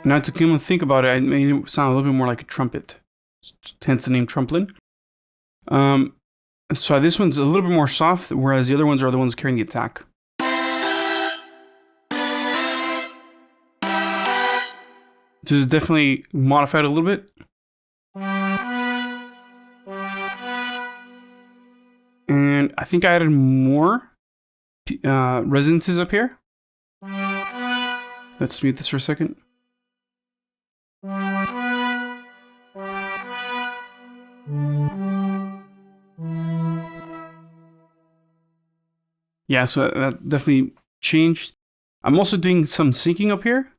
Now to come and think about it, I made it sound a little bit more like a trumpet, hence the name Trumplin. So this one's a little bit more soft, whereas the other ones are the ones carrying the attack. This is definitely modified a little bit. And I think I added more resonances up here. Let's mute this for a second. Yeah, so that definitely changed. I'm also doing some syncing up here.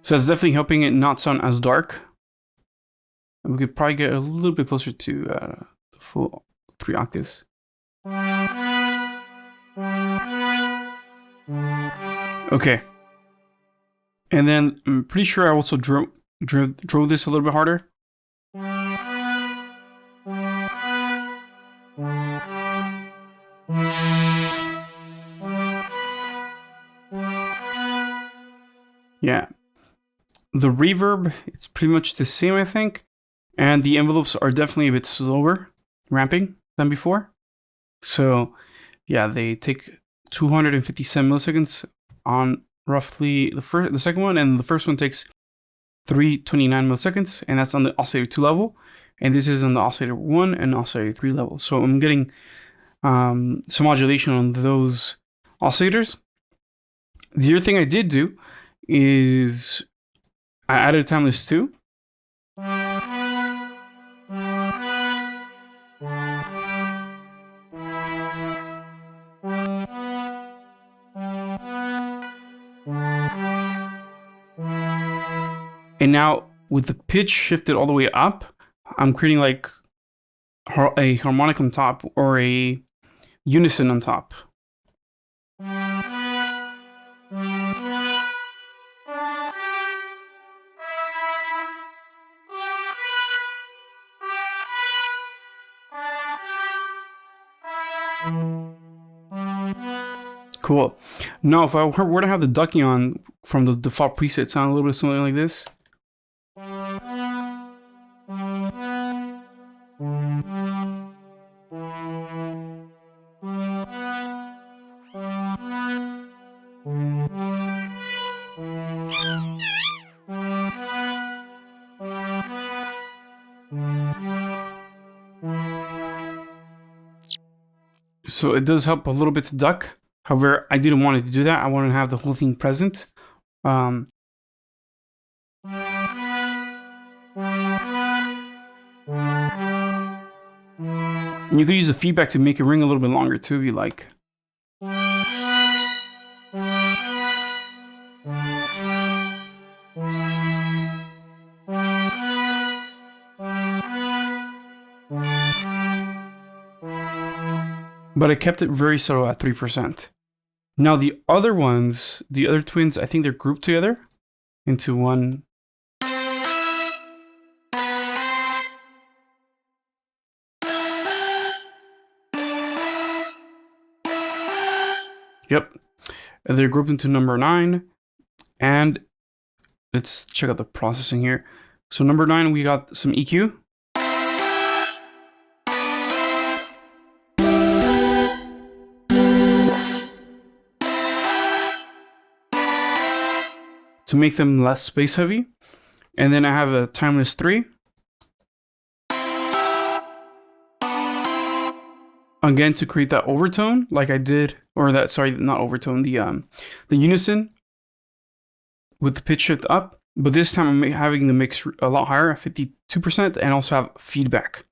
So it's definitely helping it not sound as dark. And we could probably get a little bit closer to the full 3 octaves. Okay. And then I'm pretty sure I also drove this a little bit harder. Yeah. The reverb, it's pretty much the same, I think. And the envelopes are definitely a bit slower ramping than before. So, yeah, they take 257 milliseconds on roughly the second one, and the first one takes 329 milliseconds, and that's on the oscillator 2 level. And this is on the oscillator 1 and oscillator 3 level. So I'm getting some modulation on those oscillators. The other thing I did do is I added a timeless 2. And now with the pitch shifted all the way up, I'm creating like a harmonic on top or a unison on top. Cool. Now, if I were to have the ducking on from the default preset, sound a little bit something like this. So it does help a little bit to duck. However, I didn't want it to do that. I wanted to have the whole thing present. And you could use the feedback to make it ring a little bit longer too, if you like. But I kept it very subtle at 3%. Now the other ones, the other twins, I think they're grouped together into one. Yep. And they're grouped into number 9. And let's check out the processing here. So number 9, we got some EQ. To make them less space heavy. And then I have a timeless 3. Again, to create that overtone, like I did, or that, sorry, not overtone, the unison with the pitch shift up. But this time I'm having the mix a lot higher, 52%, and also have feedback.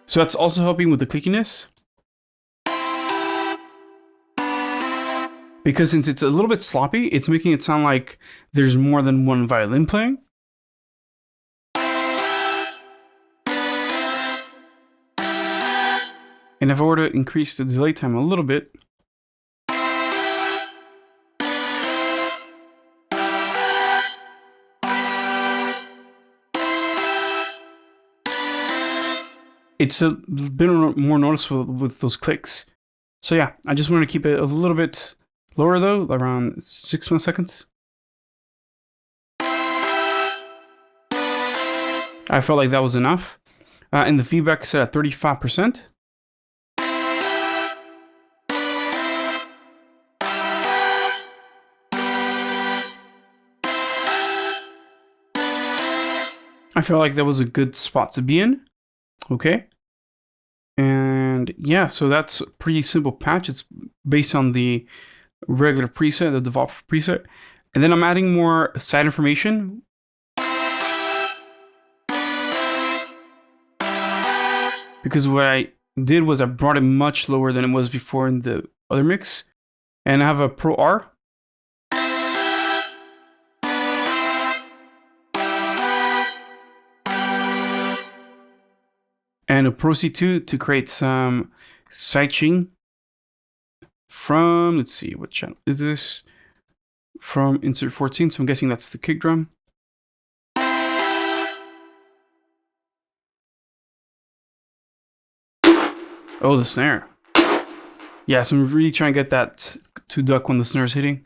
So that's also helping with the clickiness. Because since it's a little bit sloppy, it's making it sound like there's more than one violin playing. And if I were to increase the delay time a little bit, it's a bit more noticeable with those clicks. So yeah, I just wanted to keep it a little bit lower though, around 6 milliseconds. I felt like that was enough. And the feedback is set at 35%. I felt like that was a good spot to be in. Okay. And yeah, so that's a pretty simple patch. It's based on the regular preset, the default preset. And then I'm adding more side information. Because what I did was I brought it much lower than it was before in the other mix. And I have a Pro R. And a Pro C2 to create some sidechain from, let's see, what channel is this? From insert 14, so I'm guessing that's the kick drum. Oh, the snare. Yeah, so I'm really trying to get that to duck when the snare is hitting.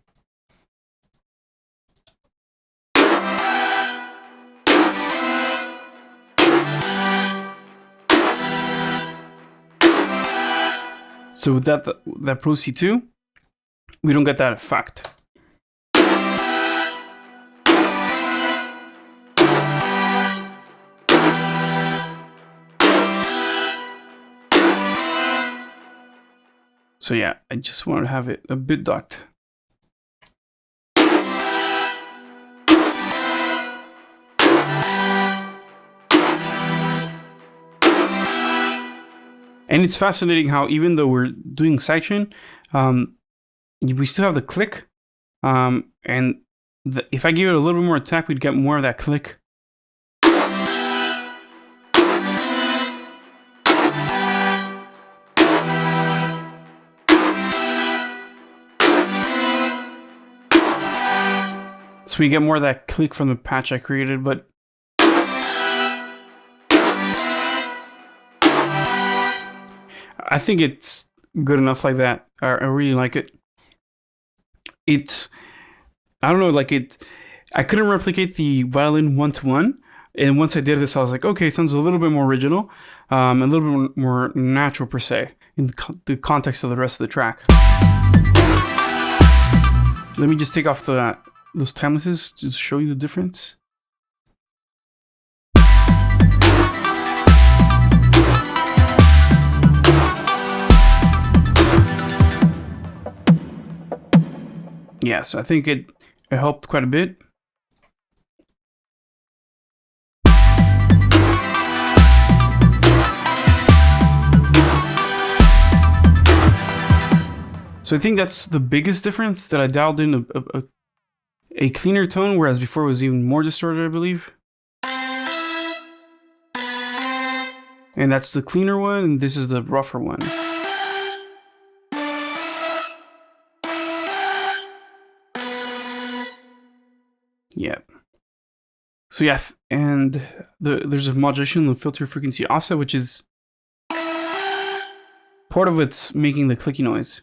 So with that Pro C2, we don't get that effect. So yeah, I just want to have it a bit ducked. And it's fascinating how even though we're doing sidechain, we still have the click. And if I give it a little bit more attack, we'd get more of that click. So we get more of that click from the patch I created, but I think it's good enough like that. I really like it. I don't know, like I couldn't replicate the violin one-to-one. And once I did this, I was like, okay, it sounds a little bit more original, a little bit more natural per se, in the context of the rest of the track. Let me just take off those timelesses to show you the difference. Yeah, so I think it helped quite a bit. So I think that's the biggest difference, that I dialed in a cleaner tone, whereas before it was even more distorted, I believe. And that's the cleaner one, and this is the rougher one. Yeah. So yeah, and there's a modulation in the filter frequency offset, which is part of it's making the clicky noise.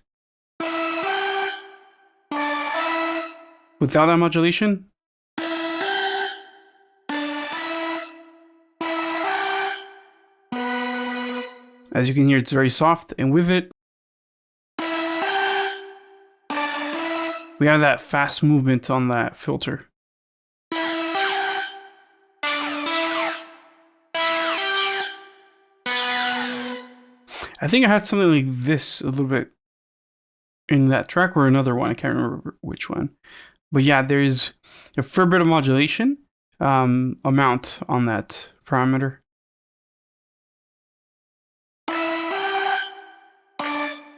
Without that modulation, as you can hear, it's very soft, and with it, we have that fast movement on that filter. I think I had something like this a little bit in that track, or another one. I can't remember which one. But yeah, there's a fair bit of modulation amount on that parameter.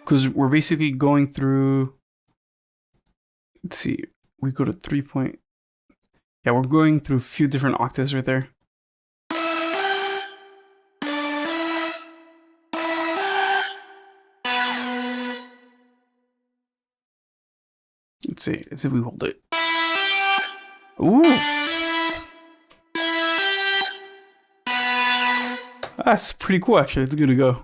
Because we're basically going through, let's see, we go to 3 point. Yeah, we're going through a few different octaves right there. Let's see if we hold it. Ooh! That's pretty cool, actually. It's good to go.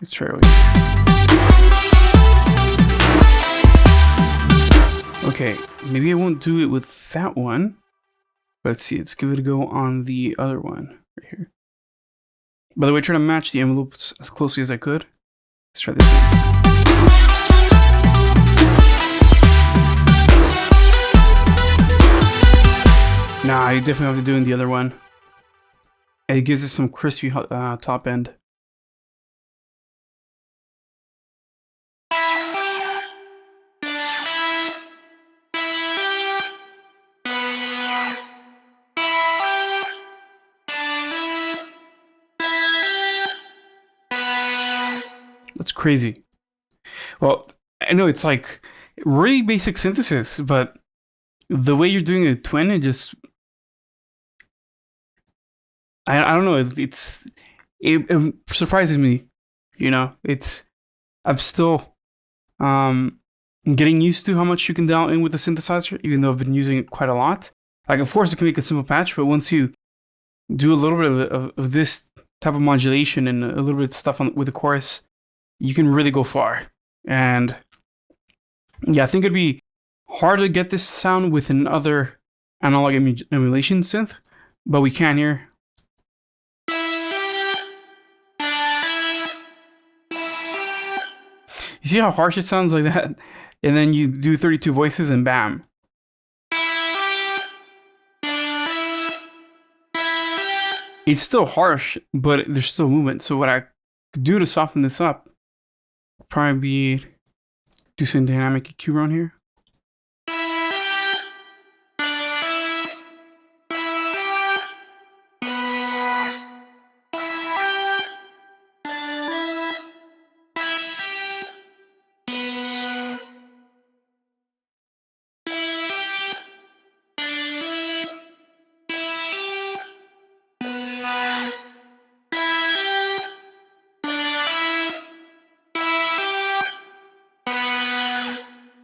Let's try it. Okay, maybe I won't do it with that one. Let's see, let's give it a go on the other one right here. By the way, try to match the envelopes as closely as I could. Let's try this one. Nah, you definitely have to do it in the other one. And it gives us some crispy top end. That's crazy. Well, I know it's like really basic synthesis, but the way you're doing a twin, it just, I don't know, it surprises me, you know. I'm still getting used to how much you can dial in with the synthesizer, even though I've been using it quite a lot. Like, of course, it can make a simple patch, but once you do a little bit of this type of modulation and a little bit of stuff with the chorus, you can really go far. And yeah, I think it'd be hard to get this sound with another analog emulation synth, but we can here. You see how harsh it sounds like that? And then you do 32 voices and bam. It's still harsh, but there's still movement. So what I could do to soften this up, probably do some dynamic EQ around here.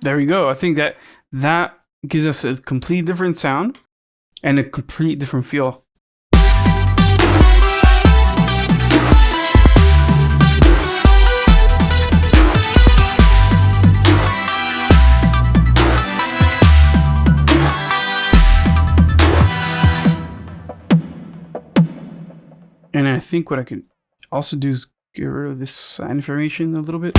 There we go. I think that gives us a complete different sound and a complete different feel. And I think what I can also do is get rid of this sine information a little bit.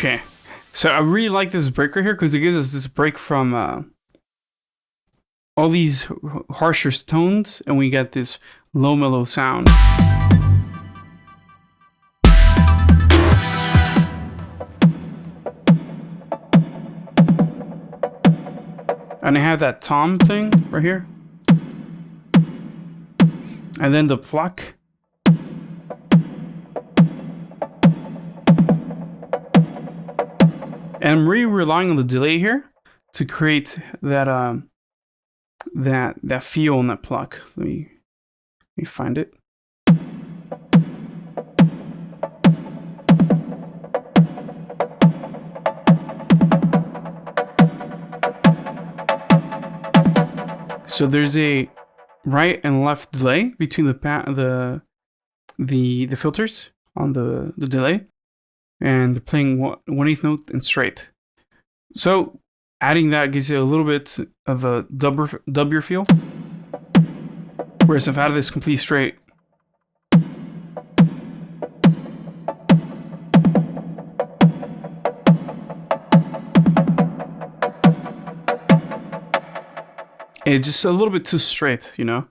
Okay, so I really like this break right here because it gives us this break from all these harsher tones, and we get this low mellow sound. And I have that tom thing right here. And then the pluck. And I'm really relying on the delay here to create that that feel and that pluck. Let me find it. So there's a right and left delay between the filters on the delay, and they're playing 1/8 note and straight. So adding that gives you a little bit of a dubbier feel. Whereas if I added this complete straight, it's just a little bit too straight, you know?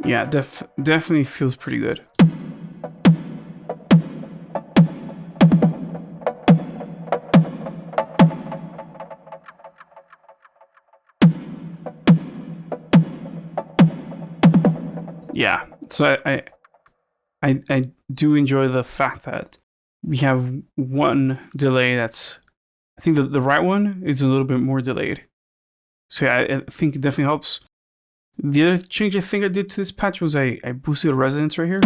Yeah, definitely feels pretty good. Yeah, so I do enjoy the fact that we have one delay that's, I think the right one is a little bit more delayed. So yeah, I think it definitely helps. The other change I think I did to this patch was I boosted the resonance right here.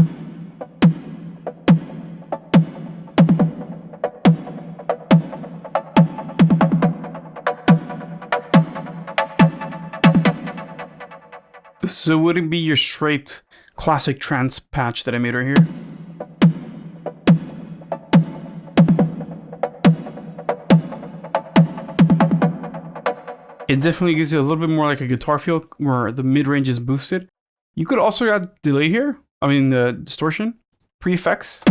So would it be your straight classic trance patch that I made right here? It definitely gives you a little bit more like a guitar feel where the mid-range is boosted. You could also add delay here. I mean, the distortion, pre-effects.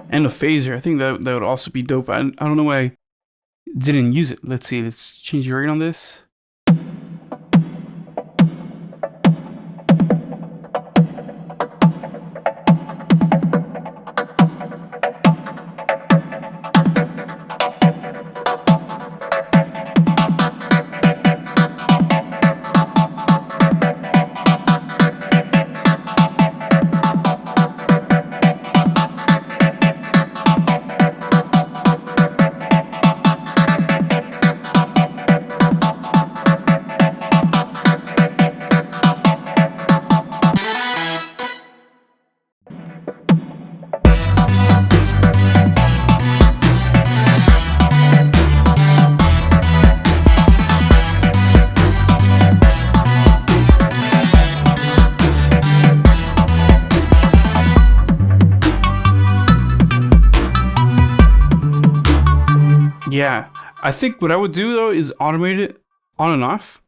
And a phaser. I think that would also be dope. I don't know why I didn't use it. Let's see. Let's change the rate on this. Yeah, I think what I would do though is automate it on and off.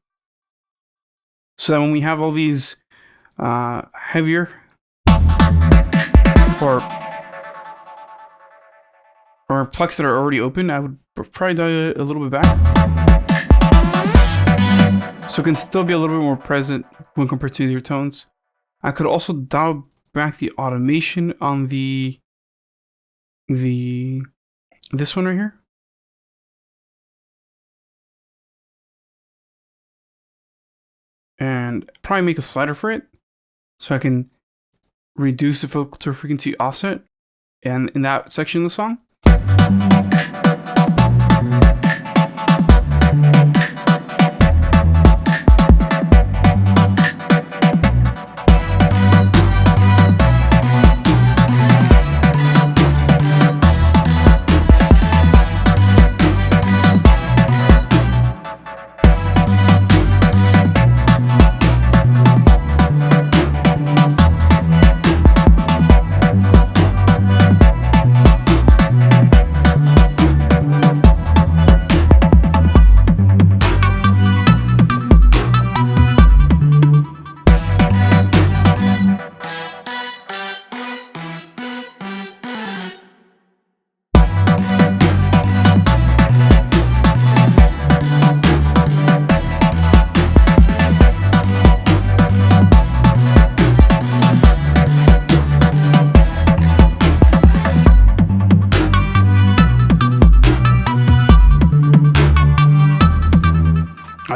So that when we have all these heavier or plucks that are already open, I would probably dial it a little bit back. So it can still be a little bit more present when compared to your tones. I could also dial back the automation on this one right here. And probably make a slider for it so I can reduce the filter frequency offset and in that section of the song.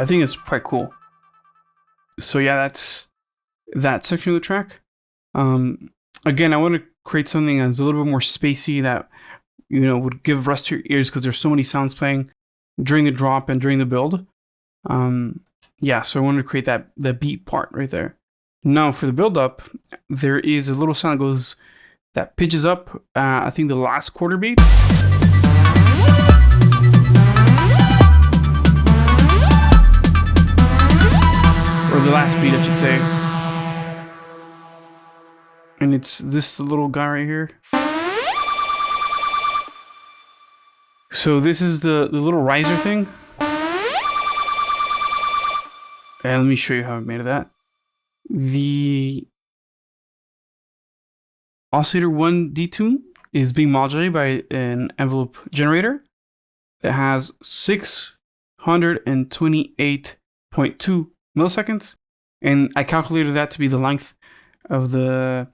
I think it's quite cool. So yeah, that's that section of the track. Again, I want to create something that's a little bit more spacey that, you know, would give rest to your ears because there's so many sounds playing during the drop and during the build. Yeah, so I wanted to create the beat part right there. Now for the build up, there is a little sound that pitches up, I think the last quarter beat. Or the last beat, I should say. And it's this little guy right here. So this is the little riser thing. And let me show you how I made that. The oscillator 1 detune is being modulated by an envelope generator that has 628.2 milliseconds, and I calculated that to be the length of the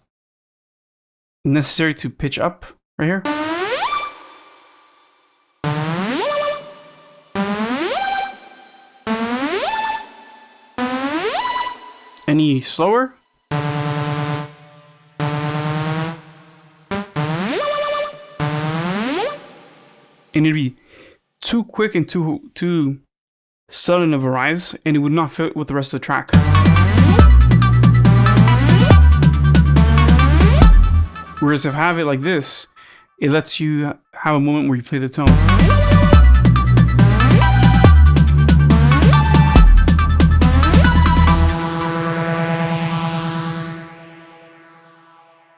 necessary to pitch up right here. Any slower? And it'd be too quick and too sudden of a rise, and it would not fit with the rest of the track. Whereas if I have it like this, it lets you have a moment where you play the tone.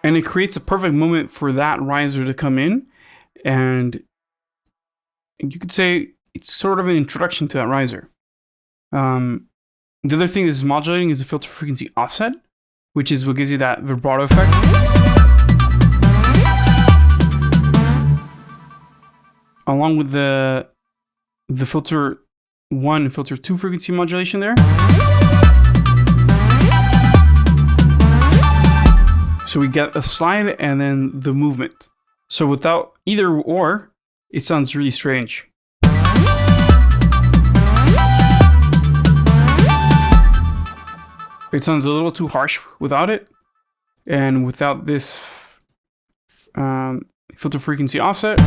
And it creates a perfect moment for that riser to come in, and you could say it's sort of an introduction to that riser. The other thing this is modulating is the filter frequency offset, which is what gives you that vibrato effect. Along with the filter 1 and filter 2 frequency modulation there. So we get a slide and then the movement. So without either or, it sounds really strange. It sounds a little too harsh without it. And without this filter frequency offset.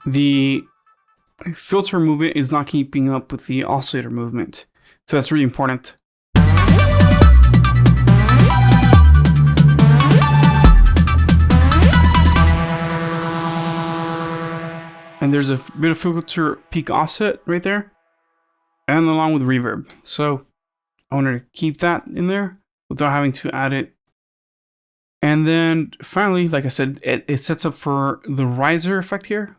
The filter movement is not keeping up with the oscillator movement. So that's really important. And there's a bit of filter peak offset right there. And along with reverb. So I wanted to keep that in there without having to add it. And then finally, like I said, it sets up for the riser effect here.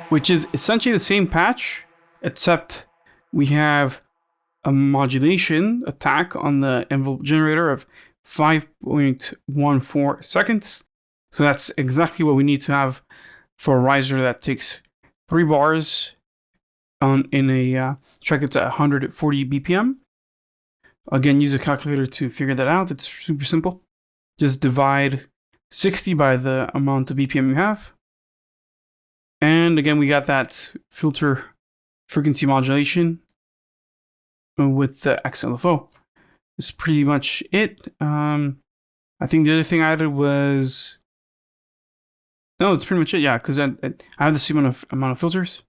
Which is essentially the same patch, except we have a modulation attack on the envelope generator of 5.14 seconds. So that's exactly what we need to have for a riser that takes 3 bars in a track that's at 140 BPM. Again, use a calculator to figure that out. It's super simple. Just divide 60 by the amount of BPM you have. And again, we got that filter frequency modulation with the XLFO. That's pretty much it. I think the other thing I added was... No, it's pretty much it, yeah, because I have the same amount of filters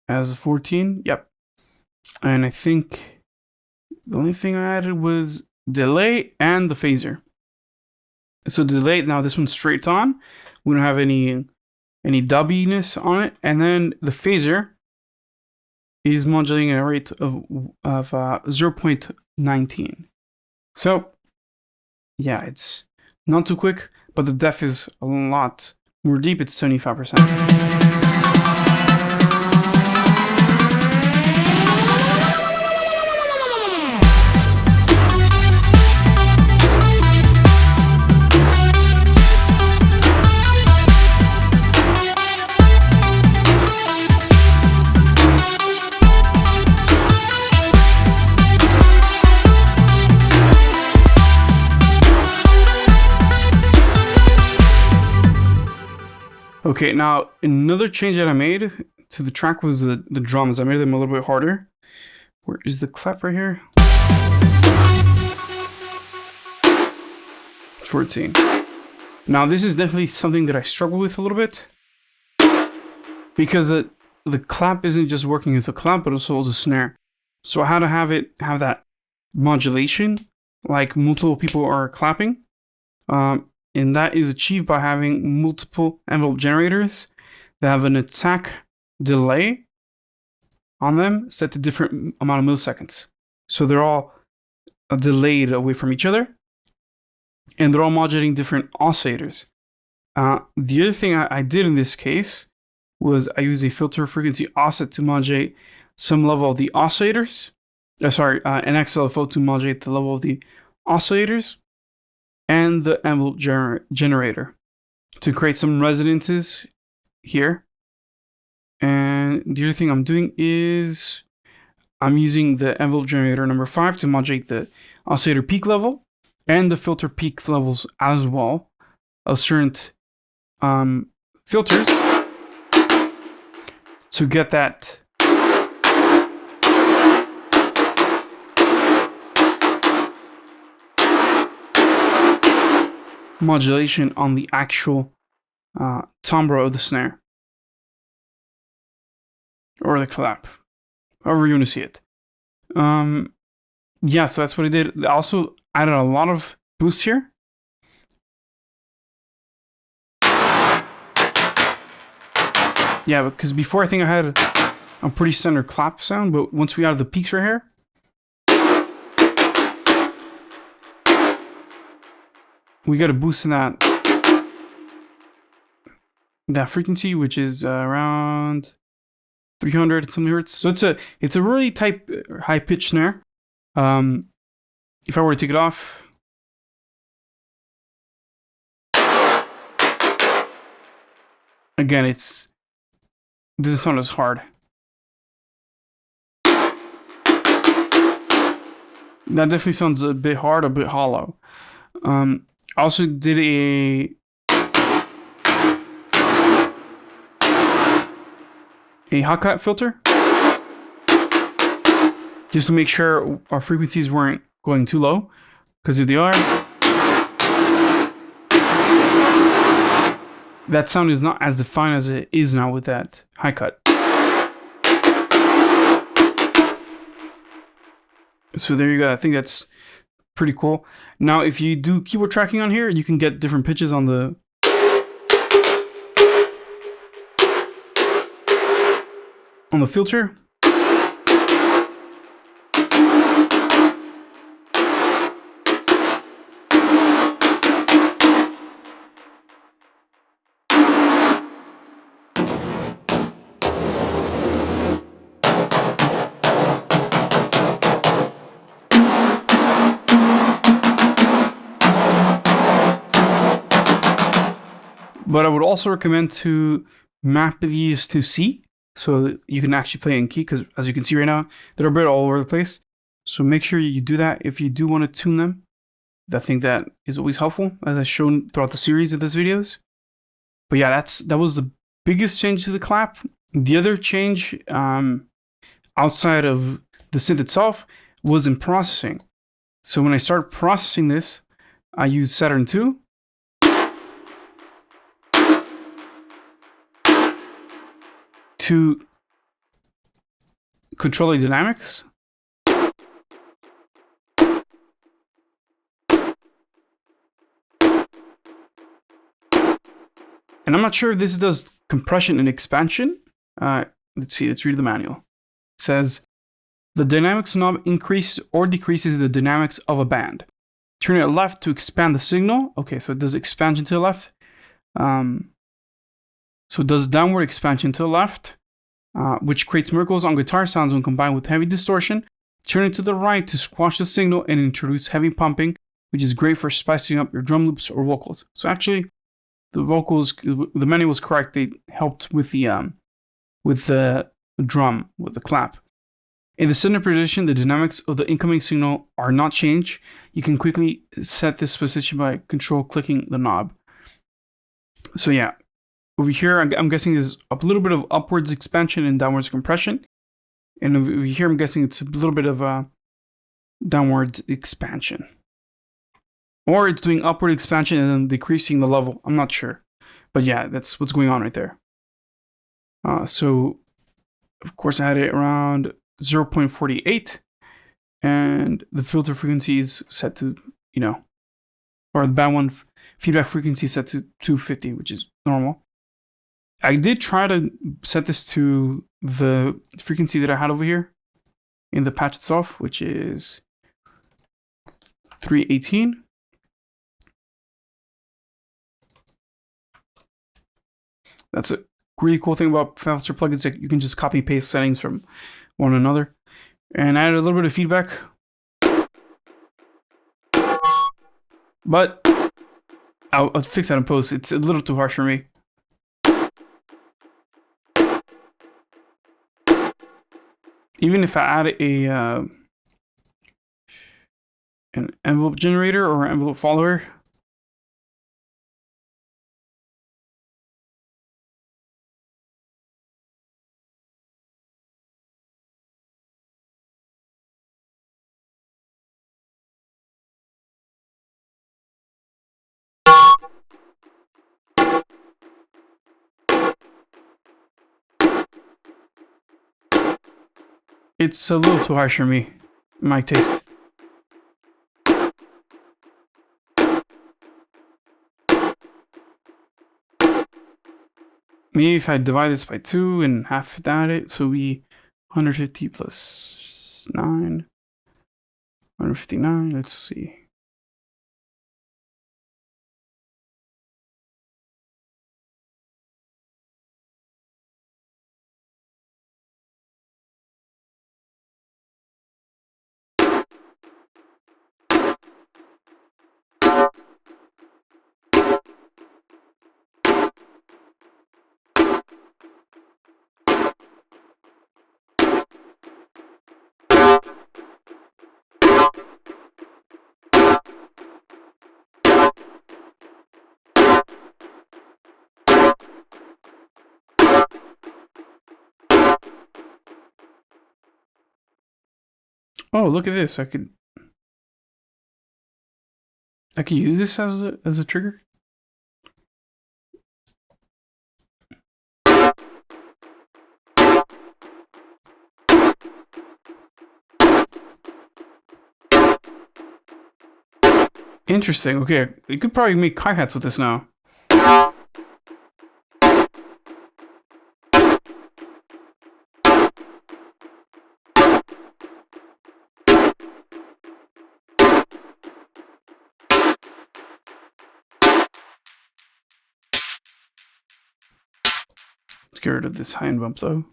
as 14, yep. And I think the only thing I added was delay and the phaser. So delay, now this one's straight on. We don't have any dubbiness on it. And then the phaser is modulating at a rate of 0.19. So yeah, it's not too quick, but the depth is a lot more deep. It's 75%. Okay, now another change that I made to the track was the drums. I made them a little bit harder. Where is the clap right here? 14. Now this is definitely something that I struggle with a little bit, because the clap isn't just working as a clap, but also as a snare. So I had to have that modulation, like multiple people are clapping. And that is achieved by having multiple envelope generators that have an attack delay on them set to different amount of milliseconds. So they're all delayed away from each other, and they're all modulating different oscillators. The other thing I did in this case was I used a filter frequency offset to modulate some level of the oscillators. An XLFO to modulate the level of the oscillators, and the envelope generator to create some resonances here. And the other thing I'm doing is I'm using the envelope generator number 5 to modulate the oscillator peak level and the filter peak levels as well of certain filters to get that modulation on the actual timbre of the snare or the clap, however you want to see it. Yeah, so that's what I did. I also added a lot of boost here. Yeah, because before I think I had a pretty standard clap sound, but once we added the peaks right here, we got a boost in that frequency, which is around 300 something hertz. So it's a really high pitch snare. If I were to take it off, again, it doesn't sound as hard. That definitely sounds a bit hard, a bit hollow. I also did a hot cut filter just to make sure our frequencies weren't going too low, because if they are, that sound is not as defined as it is now with that high cut. So there you go. I think that's pretty cool. Now, if you do keyboard tracking on here, you can get different pitches on the filter. But I would also recommend to map these to C, so you can actually play in key, because as you can see right now, they're a bit all over the place. So make sure you do that if you do want to tune them. I think that is always helpful, as I've shown throughout the series of these videos. But yeah, that was the biggest change to the clap. The other change outside of the synth itself was in processing. So when I started processing this, I used Saturn 2. To control the dynamics. And I'm not sure if this does compression and expansion. Let's see, let's read the manual. It says, the dynamics knob increases or decreases the dynamics of a band. Turn it left to expand the signal. Okay, so it does expansion to the left. So it does downward expansion to the left, which creates miracles on guitar sounds when combined with heavy distortion. Turn it to the right to squash the signal and introduce heavy pumping, which is great for spicing up your drum loops or vocals. So actually, the manual was correct. They helped with the drum, with the clap. In the center position, the dynamics of the incoming signal are not changed. You can quickly set this position by clicking the knob. So yeah, over here, I'm guessing there's a little bit of upwards expansion and downwards compression. And over here, I'm guessing it's a little bit of a downwards expansion. Or it's doing upward expansion and then decreasing the level. I'm not sure. But yeah, that's what's going on right there. So, of course, I had it around 0.48. And the filter frequency is set to, or the band 1 feedback frequency is set to 250, which is normal. I did try to set this to the frequency that I had over here in the patch itself, which is 318. That's a really cool thing about FabFilter plugins, that you can just copy paste settings from one another. And I added a little bit of feedback. But I'll fix that in post. It's a little too harsh for me. Even if I add an envelope generator or envelope follower, it's a little too harsh for me, my taste. Maybe if I divide this by 2 and half it, so we 150 plus 9, 159, let's see. Oh, look at this. I could use this as a trigger. Interesting. Okay, you could probably make hi-hats with this now. Let's get rid of this high-end bump though.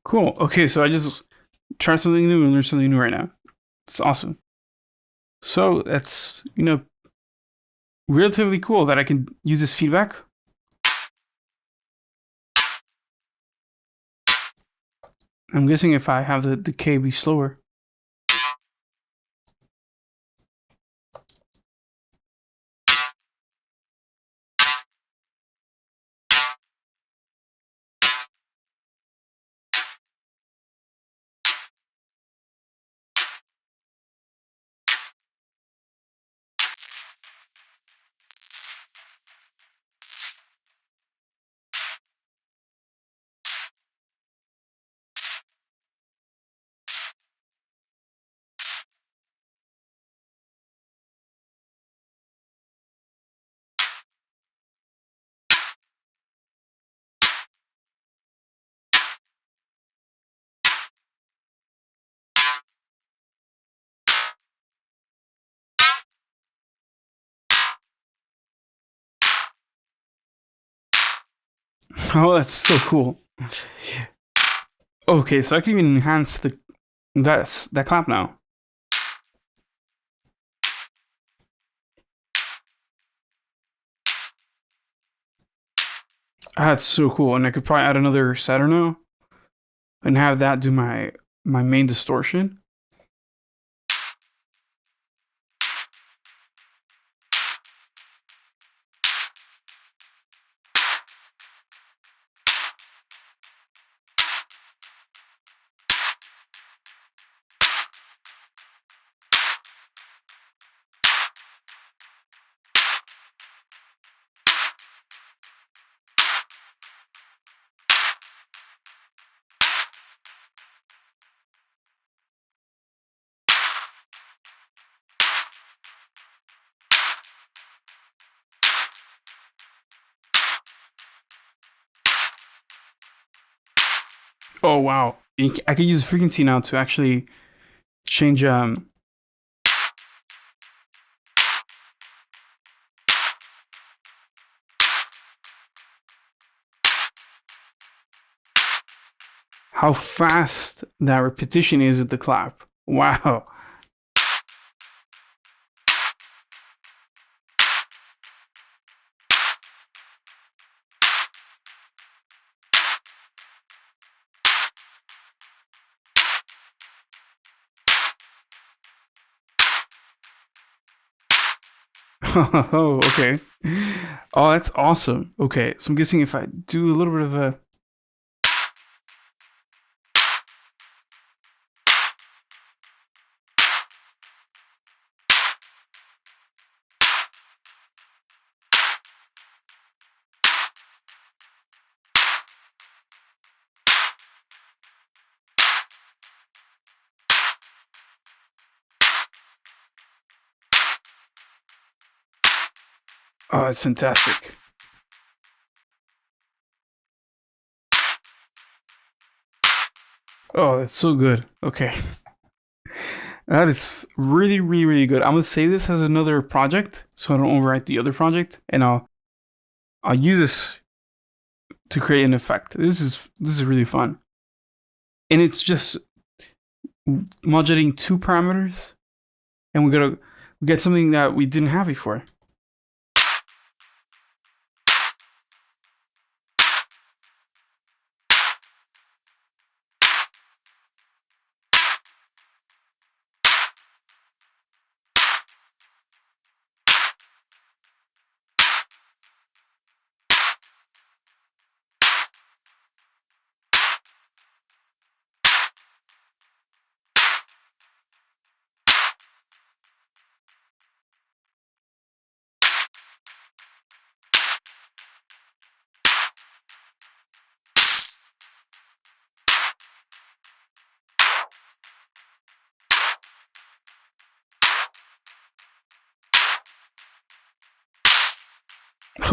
Cool. Okay, so I just tried something new and learned something new right now. It's awesome. So that's, relatively cool that I can use this feedback. I'm guessing if I have the decay be slower. Oh, that's so cool. Okay, so I can even enhance that clap now. That's so cool. And I could probably add another Saturno and have that do my main distortion. Oh wow! I could use frequency now to actually change how fast that repetition is with the clap. Wow. Oh, okay. Oh, that's awesome. Okay, so I'm guessing if I do a little bit of a oh, it's fantastic. Oh, that's so good. Okay. That is really, really, really good. I'm gonna save this as another project so I don't overwrite the other project, and I'll use this to create an effect. This is really fun, and it's just modulating 2 parameters, and we get something that we didn't have before.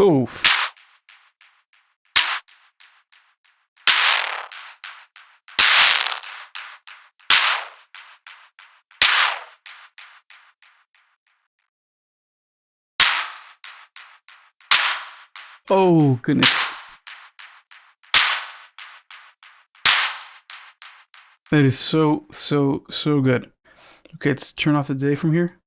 Oh, oh goodness. That is so, so, so good. Okay, let's turn off the delay from here.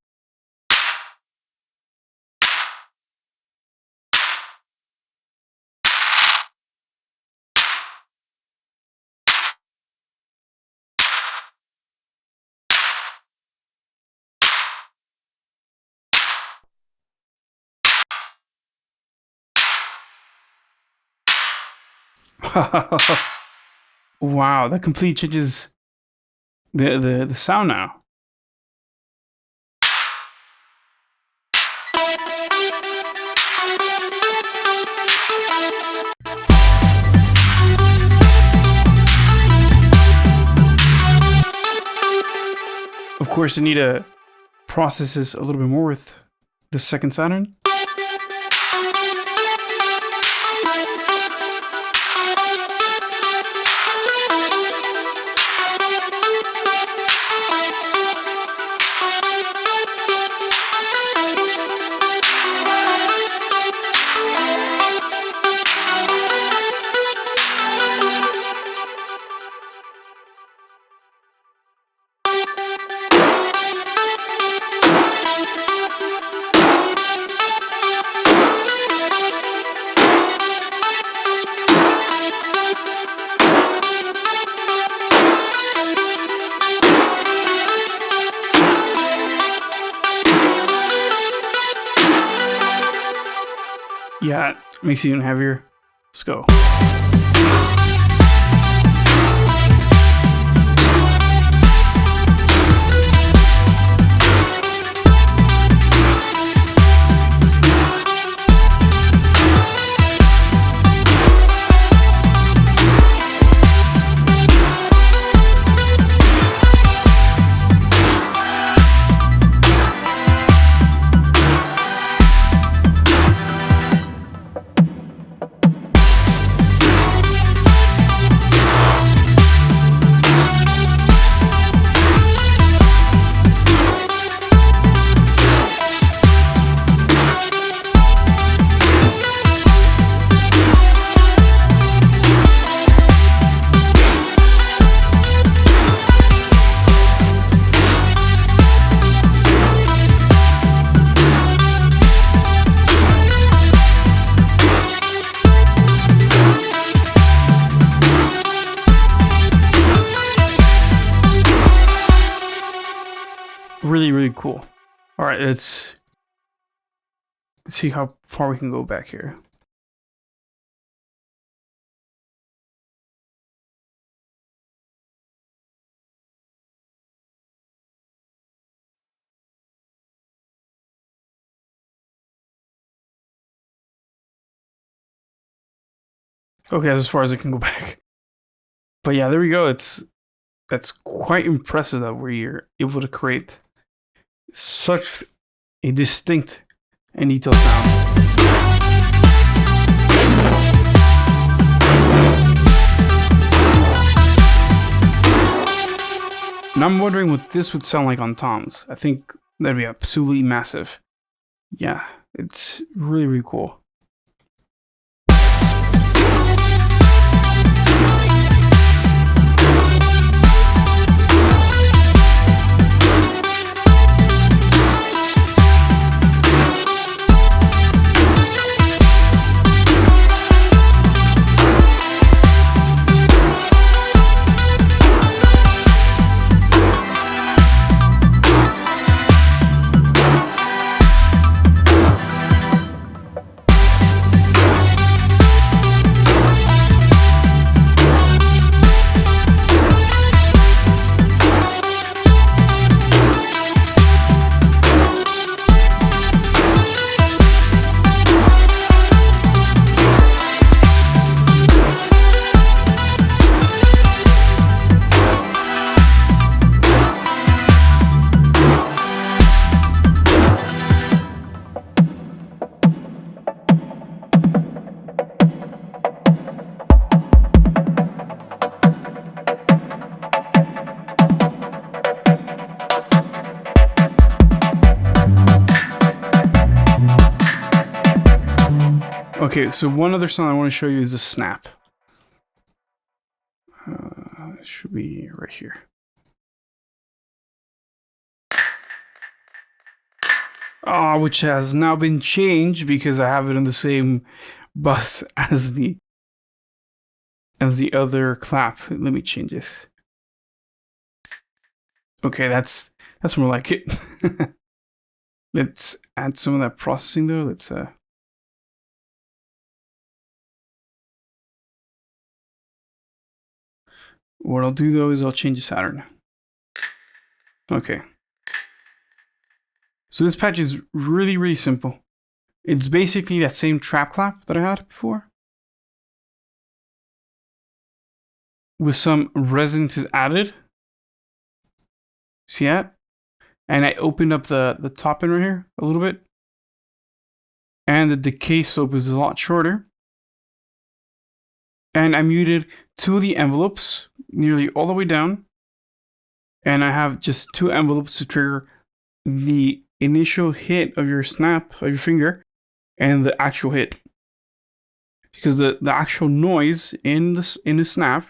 Wow, that completely changes the sound now. Of course, I need to process this a little bit more with the second Saturn. Yeah, it makes it even heavier. Let's go. Really cool. All right, let's see how far we can go back here. Okay, that's as far as I can go back. But yeah, there we go. That's quite impressive that we're able to create such a distinct and detailed sound. And I'm wondering what this would sound like on toms. I think that'd be absolutely massive. Yeah, it's really cool. Okay, so one other sound I want to show you is a snap. It should be right here. Which has now been changed because I have it in the same bus as the other clap. Let me change this. Okay, that's more like it. Let's add some of that processing though. Let's what I'll do though is I'll change the Saturn. Okay. So this patch is really simple. It's basically that same trap clap that I had before, with some resonances added. See that? And I opened up the top end right here a little bit. And the decay slope is a lot shorter. And I muted two of the envelopes nearly all the way down. And I have just two envelopes to trigger the initial hit of your snap of your finger and the actual hit. Because the actual noise in the snap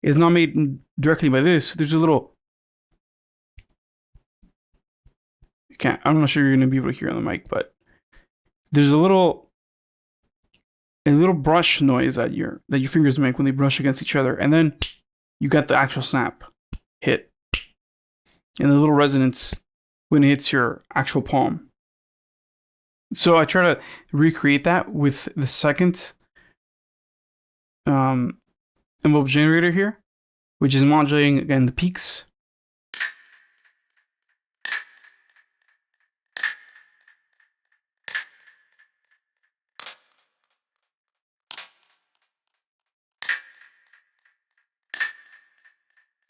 is not made directly by this. There's a little... I'm not sure you're going to be able to hear on the mic, but there's a little brush noise that your fingers make when they brush against each other, and then you got the actual snap hit and the little resonance when it hits your actual palm. So I try to recreate that with the second envelope generator here, which is modulating again the peaks.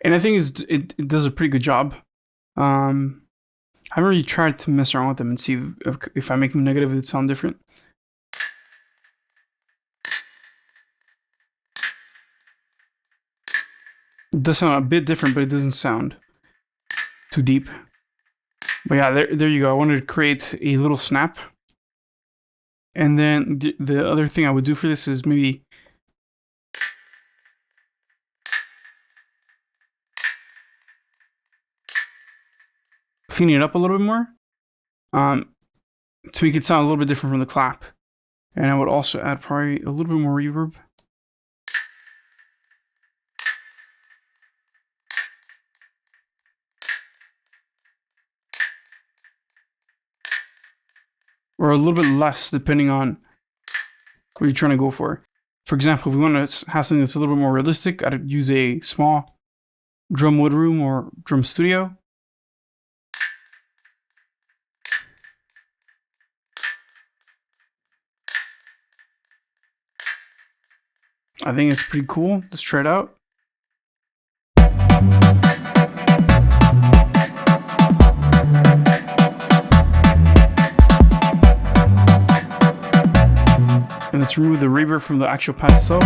And I think it does a pretty good job. I haven't really tried to mess around with them and see if I make them negative, it sound different. It does sound a bit different, but it doesn't sound too deep. But yeah, there you go. I wanted to create a little snap. And then the other thing I would do for this is maybe clean it up a little bit more to make it sound a little bit different from the clap. And I would also add probably a little bit more reverb. Or a little bit less, depending on what you're trying to go for. For example, if we want to have something that's a little bit more realistic, I'd use a small drum wood room or drum studio. I think it's pretty cool. Let's try it out. And let's remove the reverb from the actual pad itself.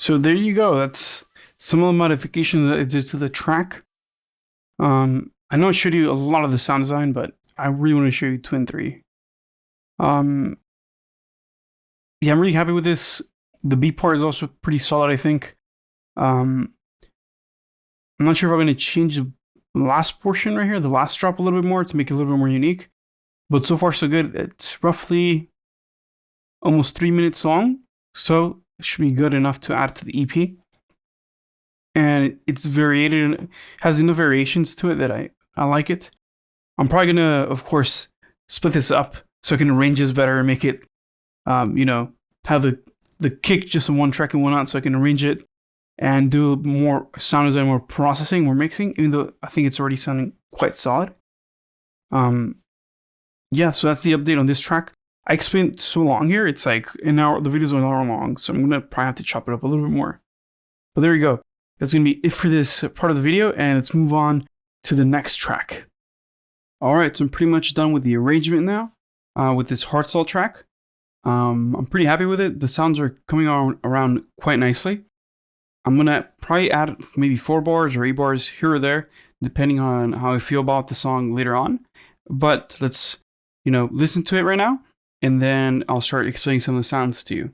So there you go. That's some of the modifications that I did to the track. I know I showed you a lot of the sound design, but I really want to show you Twin 3. Yeah, I'm really happy with this. The beat part is also pretty solid, I think. I'm not sure if I'm going to change the last portion right here, the last drop a little bit more to make it a little bit more unique. But so far so good. It's roughly almost 3 minutes long. So it should be good enough to add to the EP. And it's variated and has enough variations to it that I like it. I'm probably gonna, of course, split this up so I can arrange this better and make it, you know, have the kick just in one track and one out, so I can arrange it and do more sound design, more processing, more mixing. Even though I think it's already sounding quite solid. Yeah, so that's the update on this track. I explained so long here. It's like an hour. The video's an hour long, so I'm gonna probably have to chop it up a little bit more. But there you go. That's going to be it for this part of the video, and let's move on to the next track. Alright, so I'm pretty much done with the arrangement now, with this Hardstyle track. I'm pretty happy with it. The sounds are coming around quite nicely. I'm going to probably add maybe 4 bars or 8 bars here or there, depending on how I feel about the song later on. But let's, you know, listen to it right now, and then I'll start explaining some of the sounds to you.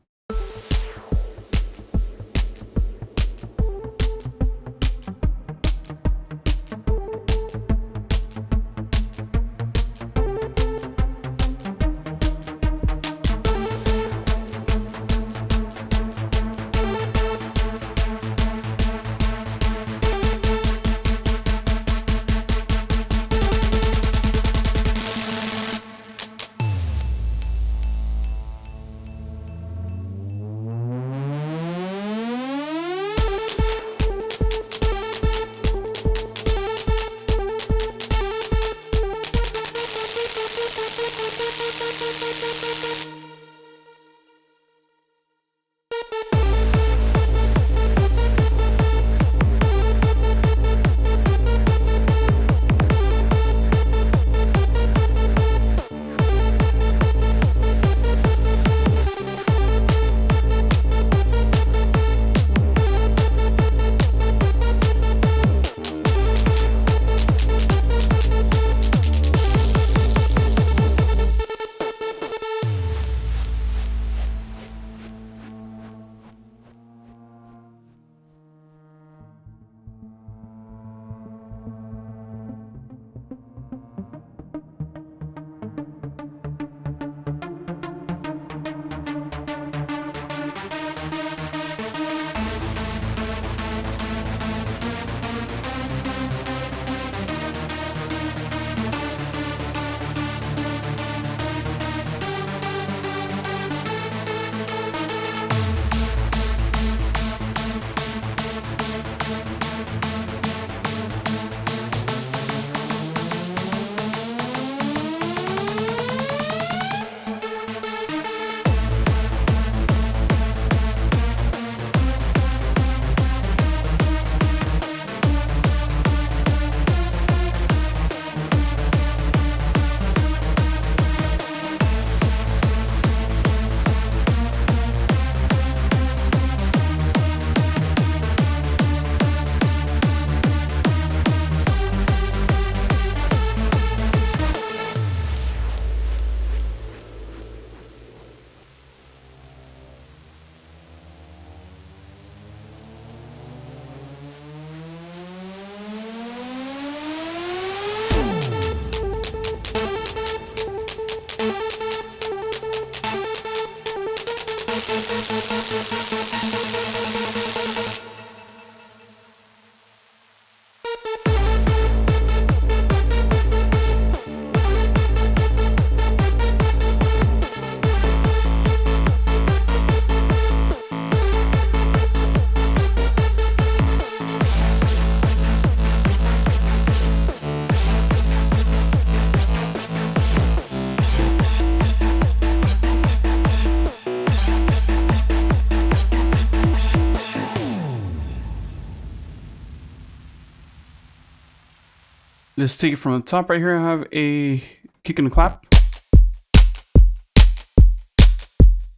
let's take it from the top right here. I have a kick and a clap.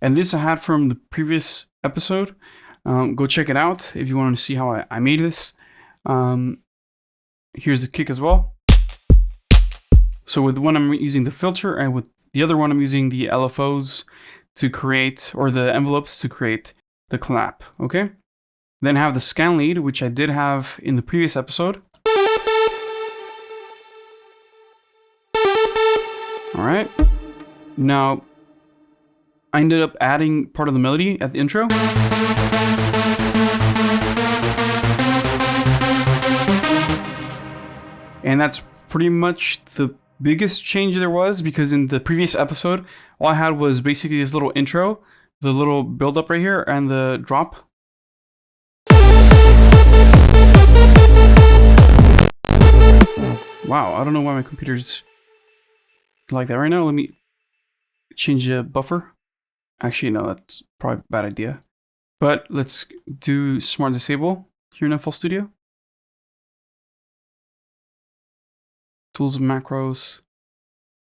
And this I had from the previous episode. Go check it out if you want to see how I made this. Here's the kick as well. So with one I'm using the filter, and with the other one I'm using the LFOs to create, or the envelopes to create the clap, okay? Then I have the scan lead, which I did have in the previous episode. All right. Now, I ended up adding part of the melody at the intro. And that's pretty much the biggest change there was, because in the previous episode, all I had was basically this little intro, the little build up right here, and the drop. Wow, I don't know why my computer's like that right now. Let me change the buffer. Actually, no, that's probably a bad idea. But let's do Smart Disable here in FL Studio. Tools and macros.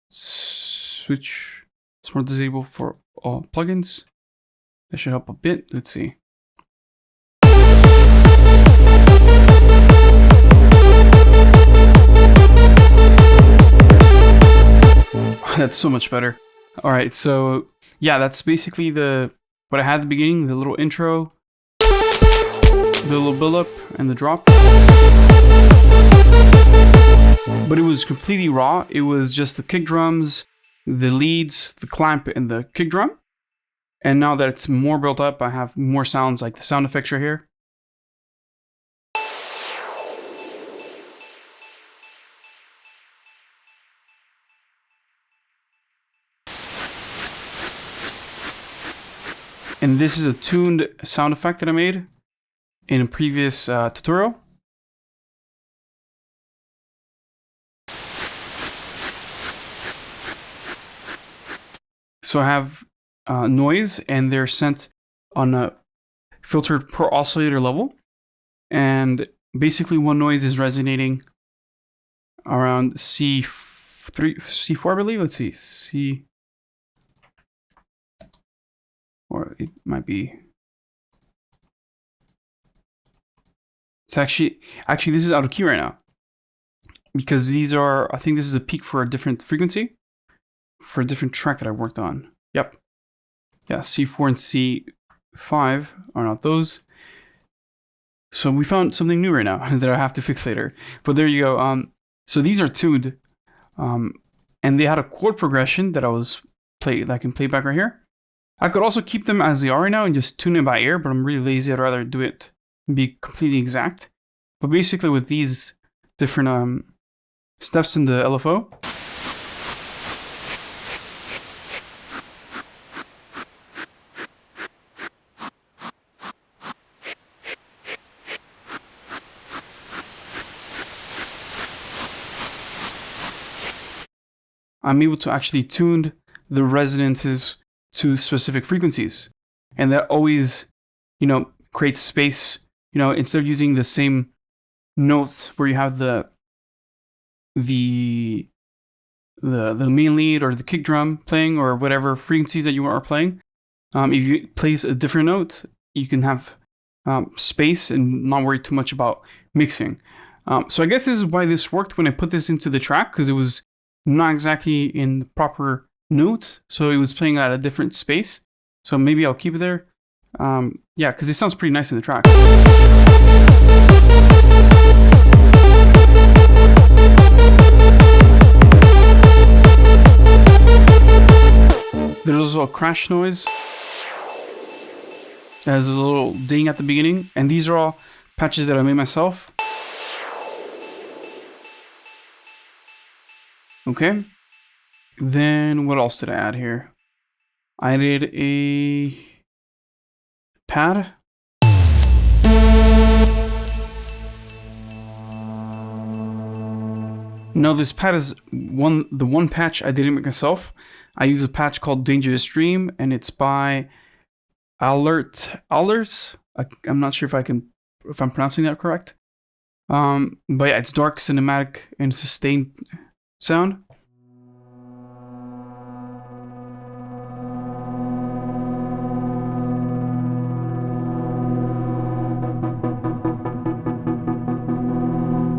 Switch Smart Disable for all plugins. That should help a bit. Let's see. That's so much better. All right, so yeah, that's basically what I had at the beginning, the little intro, the little build up, and the drop. But it was completely raw. It was just the kick drums, the leads, the clap, and the kick drum. And now that it's more built up, I have more sounds like the sound effects right here. And this is a tuned sound effect that I made in a previous tutorial. So I have noise, and they're sent on a filtered per oscillator level. And basically one noise is resonating around C4, I believe. Let's see, C, or it might be. It's actually this is out of key right now, because these are, I think this is a peak for a different frequency, for a different track that I worked on. Yep. Yeah, C4 and C5 are not those. So we found something new right now that I have to fix later. But there you go. So these are tuned, and they had a chord progression that I can play back right here. I could also keep them as they are right now and just tune it by ear, but I'm really lazy. I'd rather do it and be completely exact. But basically with these different steps in the LFO, I'm able to actually tune the resonances to specific frequencies. And that always, creates space, instead of using the same notes where you have the main lead or the kick drum playing, or whatever frequencies that you are playing. If you place a different note, you can have space and not worry too much about mixing. So I guess this is why this worked when I put this into the track, because it was not exactly in the proper note, so it was playing at a different space. So maybe I'll keep it there. Yeah, because it sounds pretty nice in the track. There's also a crash noise. It has a little ding at the beginning, and these are all patches that I made myself. Okay. Then what else did I add here? I added a pad. No, this pad is the one patch I didn't make myself. I use a patch called Dangerous Dream, and it's by Alders. I'm not sure if I'm pronouncing that correct. But yeah, it's dark, cinematic, and sustained sound.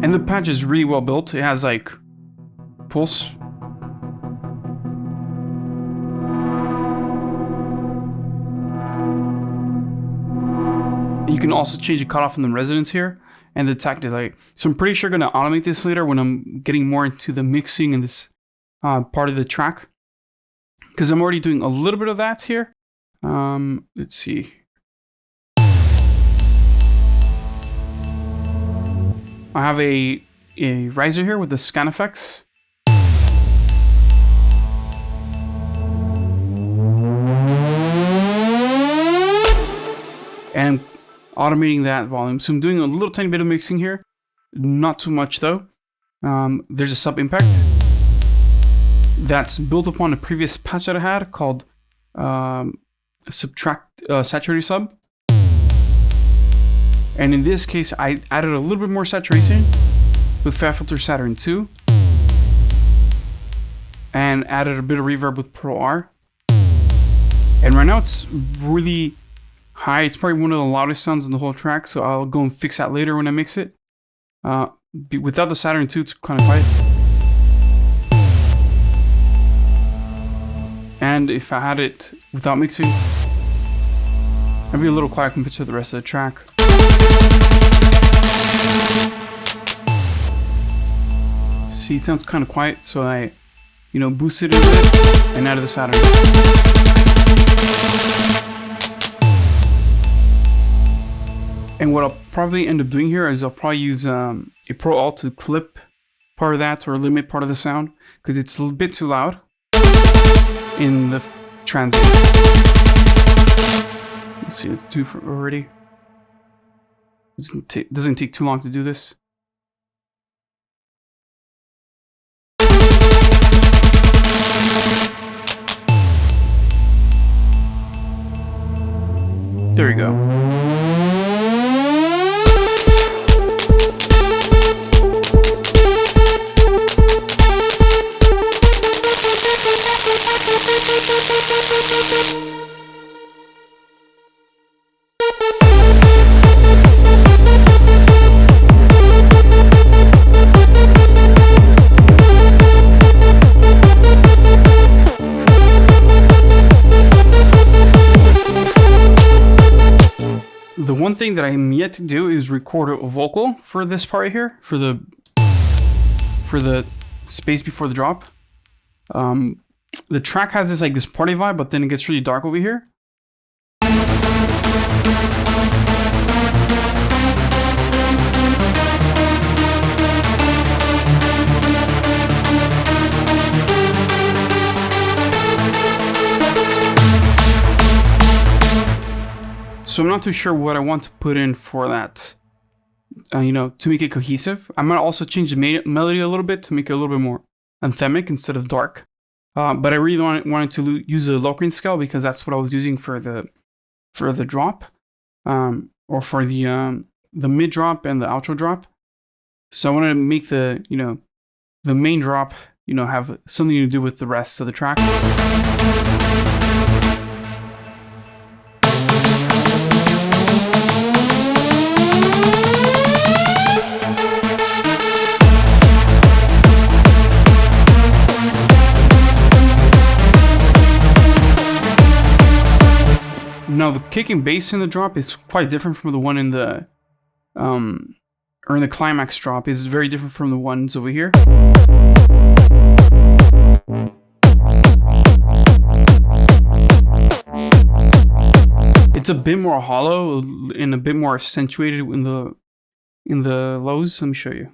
And the patch is really well built. It has like pulse. You can also change the cutoff and the resonance here and the attack delay. So I'm pretty sure I'm going to automate this later when I'm getting more into the mixing and this part of the track. Because I'm already doing a little bit of that here. Let's see. I have a riser here with the scan effects. And automating that volume. So I'm doing a little tiny bit of mixing here. Not too much though. There's a sub impact that's built upon a previous patch that I had called saturated sub. And in this case, I added a little bit more saturation with FabFilter Saturn 2. And added a bit of reverb with Pro R. And right now it's really high. It's probably one of the loudest sounds in the whole track, so I'll go and fix that later when I mix it. Without the Saturn 2, it's kind of quiet. And if I had it without mixing, it'd be a little quiet compared to the rest of the track. See, it sounds kind of quiet, so I, boosted it a bit and added the Saturn. And what I'll probably end up doing here is I'll probably use a Pro Alt to clip part of that or limit part of the sound because it's a bit too loud in the transient. Let's see, it's 2 already. Doesn't take too long to do this. There we go. The one thing that I'm yet to do is record a vocal for this part here, for the space before the drop. The track has this party vibe, but then it gets really dark over here. So I'm not too sure what I want to put in for that, to make it cohesive. I'm gonna also change the melody a little bit to make it a little bit more anthemic instead of dark. But I really wanted to use a low green scale because that's what I was using for the drop, or for the mid drop and the outro drop. So I wanted to make the main drop have something to do with the rest of the track. Now the kick and bass in the drop is quite different from the one in the or in the climax drop. It's very different from the ones over here. It's a bit more hollow and a bit more accentuated in the lows. Let me show you.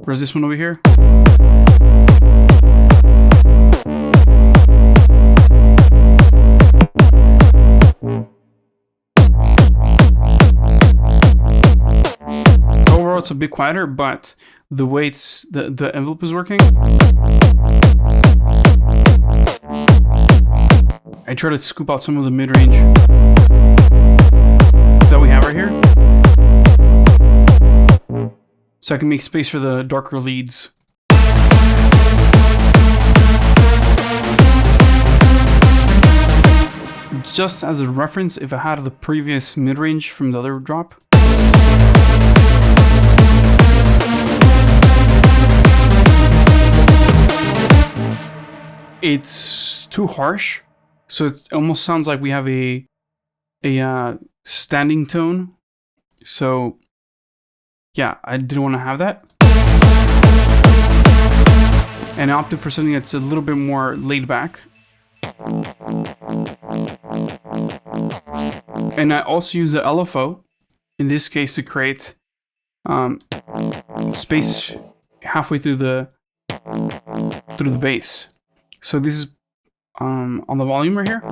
Where's this one over here? Overall, it's a bit quieter, but the way the envelope is working, I try to scoop out some of the mid-range that we have right here. so I can make space for the darker leads. Just as a reference, if I had the previous mid-range from the other drop, it's too harsh, so it almost sounds like we have a standing tone. So yeah, I didn't want to have that, and I opted for something that's a little bit more laid back. And I also use the LFO in this case to create space halfway through the bass. So this is on the volume right here.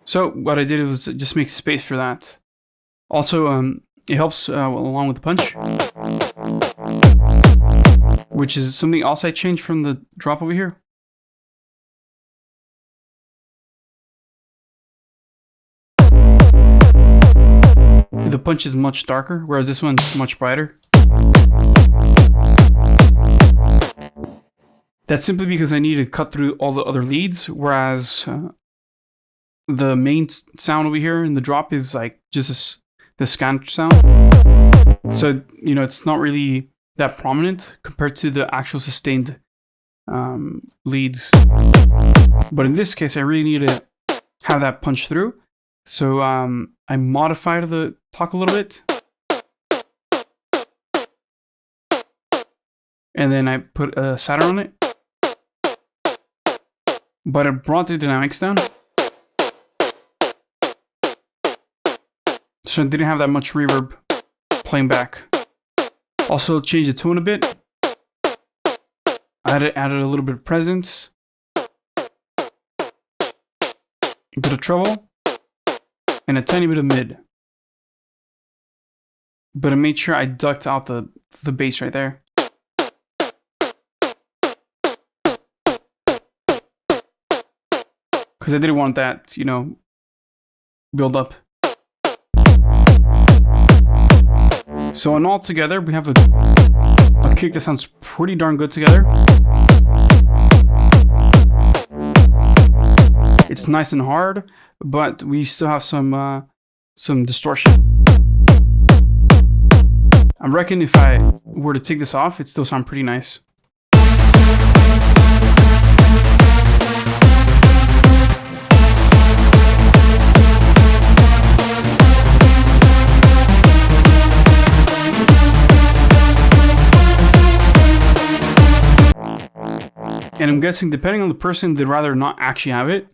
So what I did was just make space for that. Also, it helps along with the punch, which is something else I changed from the drop over here. The punch is much darker, whereas this one's much brighter. That's simply because I need to cut through all the other leads, whereas the main sound over here in the drop is like just the scan sound. So, you know, it's not really that prominent compared to the actual sustained leads. But in this case, I really need to have that punch through. So I modified the talk a little bit. And then I put a Saturn on it. But it brought the dynamics down. So I didn't have that much reverb playing back. Also changed the tone a bit. I added a little bit of presence. A bit of treble. And a tiny bit of mid. But I made sure I ducked out the bass right there. Because I didn't want that, you know, build up. So in all together, we have a kick that sounds pretty darn good together. It's nice and hard, but we still have some distortion. I reckon if I were to take this off, it'd still sound pretty nice. And I'm guessing, depending on the person, they'd rather not actually have it.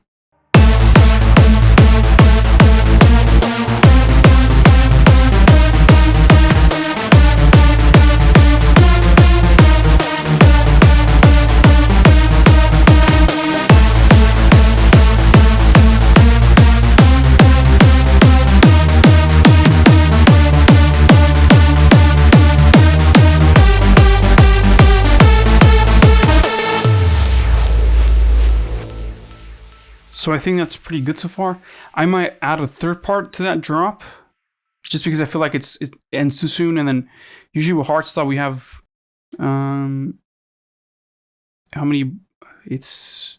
So I think that's pretty good so far. I might add a third part to that drop, just because I feel like it ends too soon. And then usually with Hardstyle we have how many? It's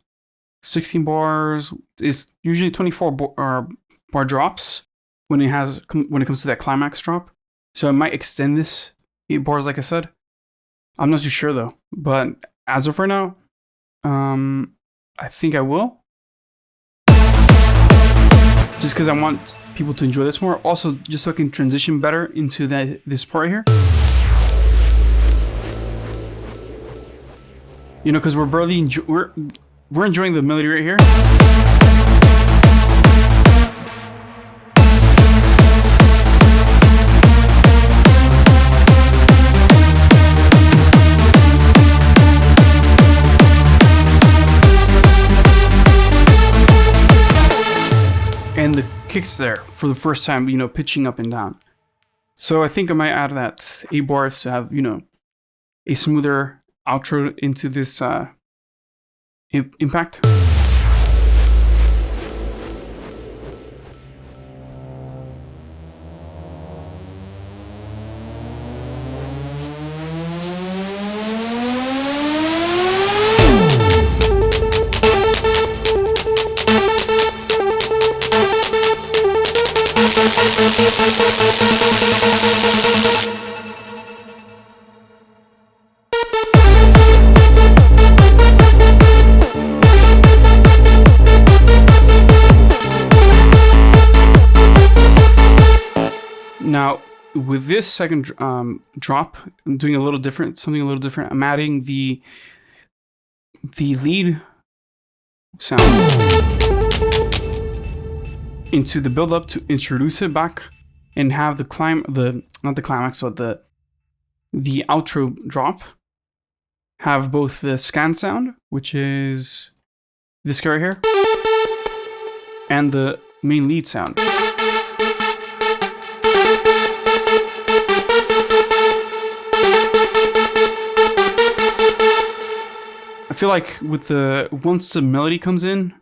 16 bars. It's usually 24 bar drops when it comes to that climax drop. So I might extend this 8 bars, like I said. I'm not too sure though, but as of right now, I think I will. Just because I want people to enjoy this more. Also, just so I can transition better into this part here. You know, because we're barely we're enjoying the melody right here. And the kicks there for the first time, you know, pitching up and down. So I think I might add that 8 bars to have, you know, a smoother outro into this impact. Now, with this second drop, I'm doing something a little different. I'm adding the lead sound into the build-up to introduce it back, and have not the climax, but the outro drop have both the scan sound, which is this guy right here, and the main lead sound. I feel like with once the melody comes in,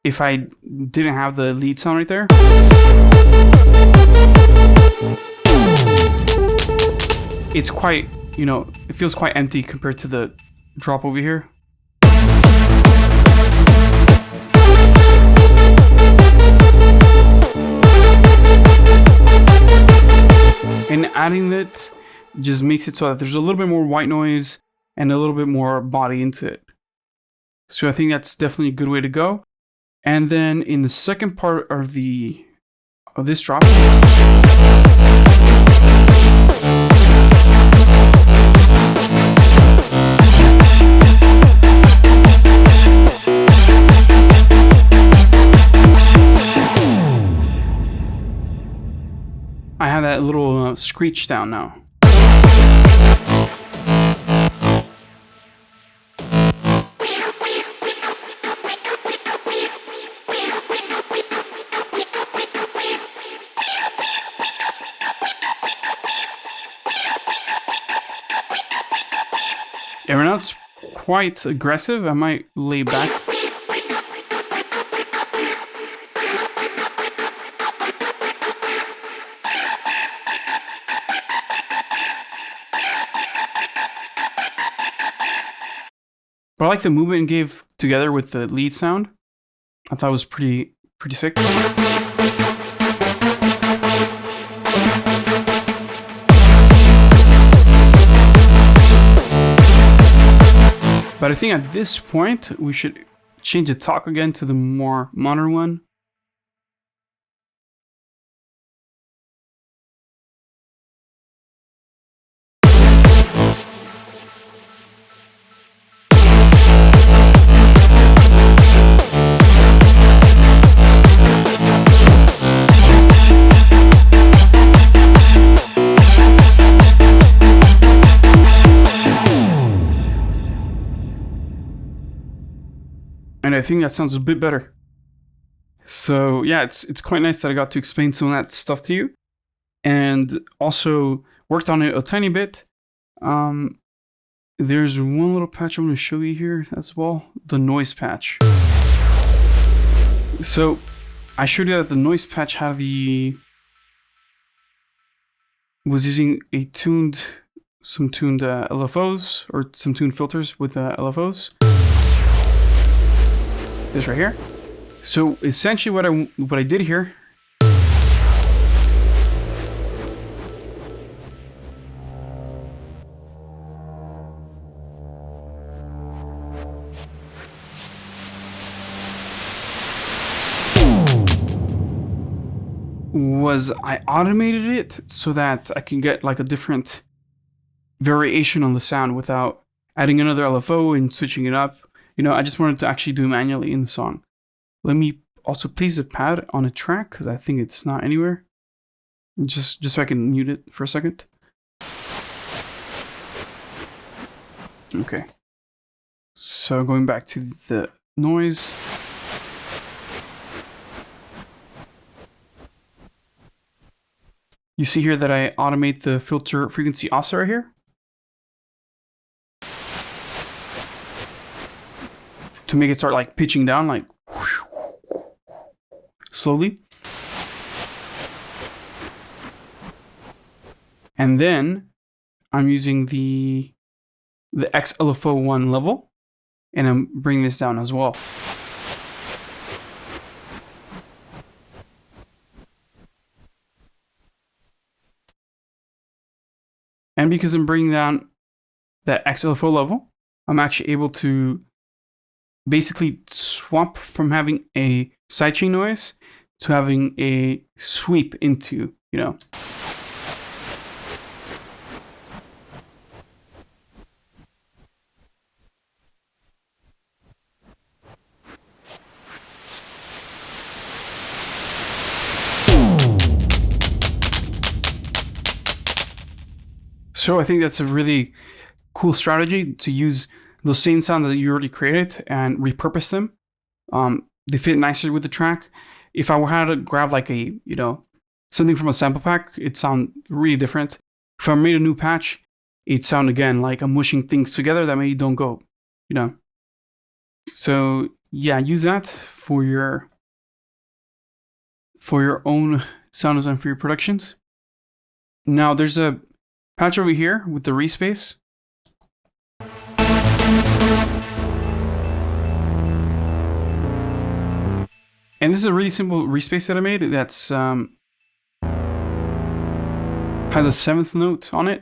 if I didn't have the lead sound right there, it's quite, it feels quite empty compared to the drop over here. And adding it just makes it so that there's a little bit more white noise and a little bit more body into it. So I think that's definitely a good way to go. And then in the second part of this drop, I have that little screech down now. And right now it's quite aggressive. I might lay back. But I like the movement it gave together with the lead sound. I thought it was pretty sick. But I think at this point, we should change the talk again to the more modern one. And I think that sounds a bit better. So yeah, it's quite nice that I got to explain some of that stuff to you, and also worked on it a tiny bit. There's one little patch I'm going to show you here as well, the noise patch. So I showed you that the noise patch was using some tuned LFOs, or some tuned filters with LFOs. This right here. So essentially what I did here was I automated it so that I can get like a different variation on the sound without adding another LFO and switching it up. I just wanted to actually do it manually in the song. Let me also place a pad on a track because I think it's not anywhere. Just so I can mute it for a second. Okay. So going back to the noise. You see here that I automate the filter frequency offset right here. to make it start like pitching down, like slowly. And then I'm using the XLFO1 level, and I'm bringing this down as well. And because I'm bringing down that XLFO level, I'm actually able to basically swap from having a sidechain noise to having a sweep into, you know. So I think that's a really cool strategy to use those same sounds that you already created and repurpose them. They fit nicer with the track. If I had to grab like a, you know, something from a sample pack, it'd sound really different. If I made a new patch, it'd sound again like I'm mushing things together that maybe don't go, you know. So yeah, use that for your own sound design for your productions. Now there's a patch over here with the respace. And this is a really simple respace that I made that's has a 7th note on it.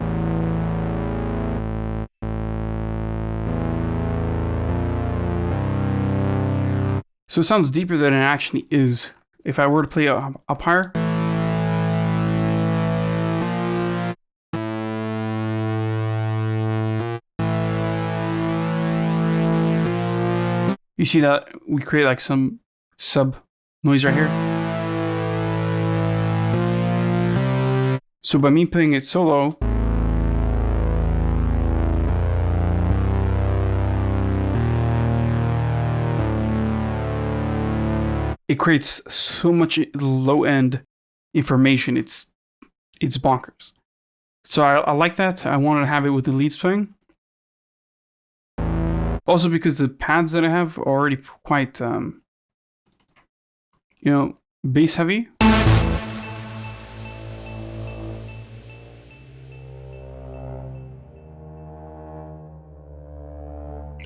So it sounds deeper than it actually is. If I were to play up higher. You see that we create like some sub noise right here. So by me playing it solo, it creates so much low end information. It's bonkers. So I like that. I wanted to have it with the leads playing. Also because the pads that I have are already quite, you know, bass heavy.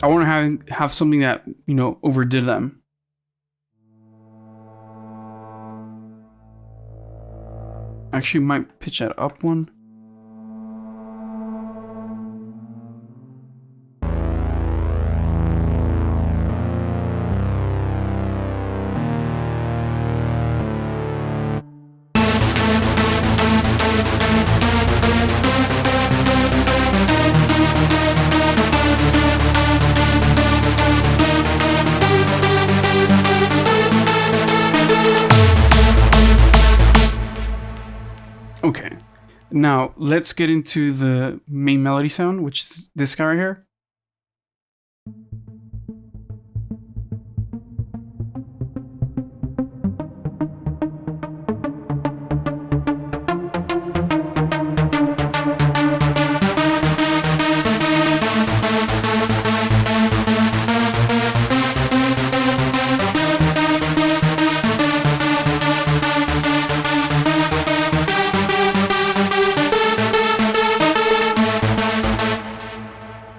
I want to have something that, you know, overdid them. Actually, might pitch that up one. Okay, now let's get into the main melody sound, which is this guy right here.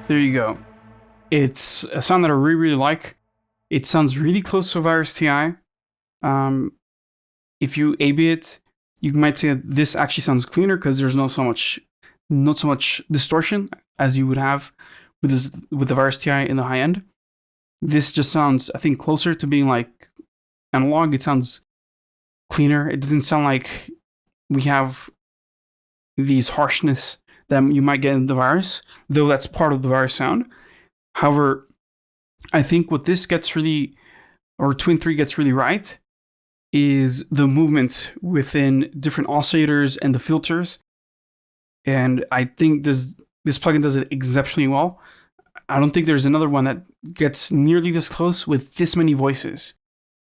There you go. It's a sound that I really, really like. It sounds really close to a Virus TI. If you A/B it, you might say that this actually sounds cleaner because there's not so much distortion as you would have with the Virus TI in the high end. This just sounds, I think, closer to being like analog. It sounds cleaner. It doesn't sound like we have these harshness that you might get in the Virus, though that's part of the Virus sound. However, I think what this gets really, or Twin 3 gets really right, is the movement within different oscillators and the filters. And I think this plugin does it exceptionally well. I don't think there's another one that gets nearly this close with this many voices.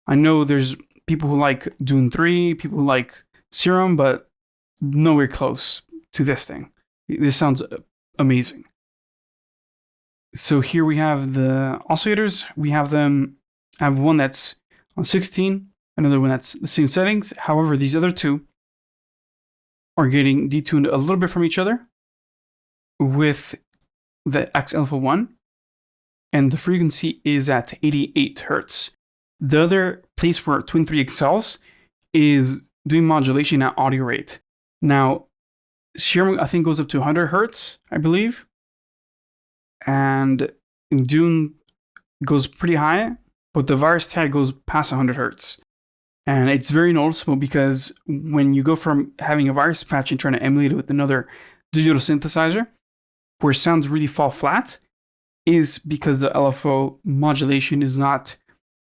I know there's people who like Dune 3, people who like Serum, but nowhere close to this thing. This sounds amazing. So here we have the oscillators. We have them. I have one that's on 16, another one that's the same settings. However, these other two are getting detuned a little bit from each other with the XL1, and the frequency is at 88 hertz. The other place where Twin 3 excels is doing modulation at audio rate. Now, Shearing, I think, goes up to 100 hertz, I believe. And Dune goes pretty high, but the virus tag goes past 100 hertz. And it's very noticeable because when you go from having a virus patch and trying to emulate it with another digital synthesizer, where sounds really fall flat, is because the LFO modulation is not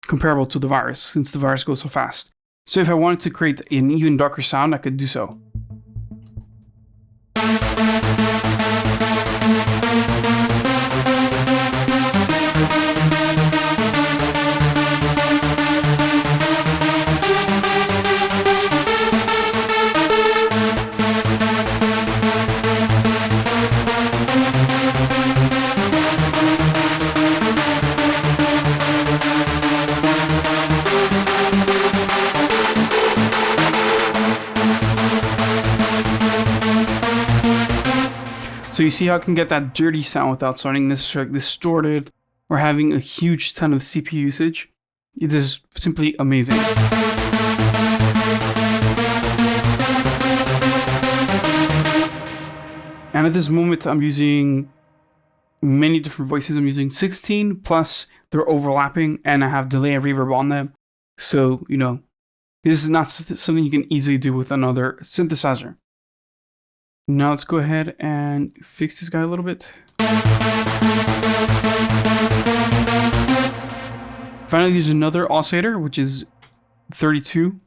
comparable to the virus, since the virus goes so fast. So if I wanted to create an even darker sound, I could do so. So you see how I can get that dirty sound without sounding necessarily distorted or having a huge ton of CPU usage. It is simply amazing. And at this moment, I'm using many different voices. I'm using 16, plus they're overlapping, and I have delay and reverb on them. So, you know, this is not something you can easily do with another synthesizer. Now let's go ahead and fix this guy a little bit. Finally, there's another oscillator, which is 32.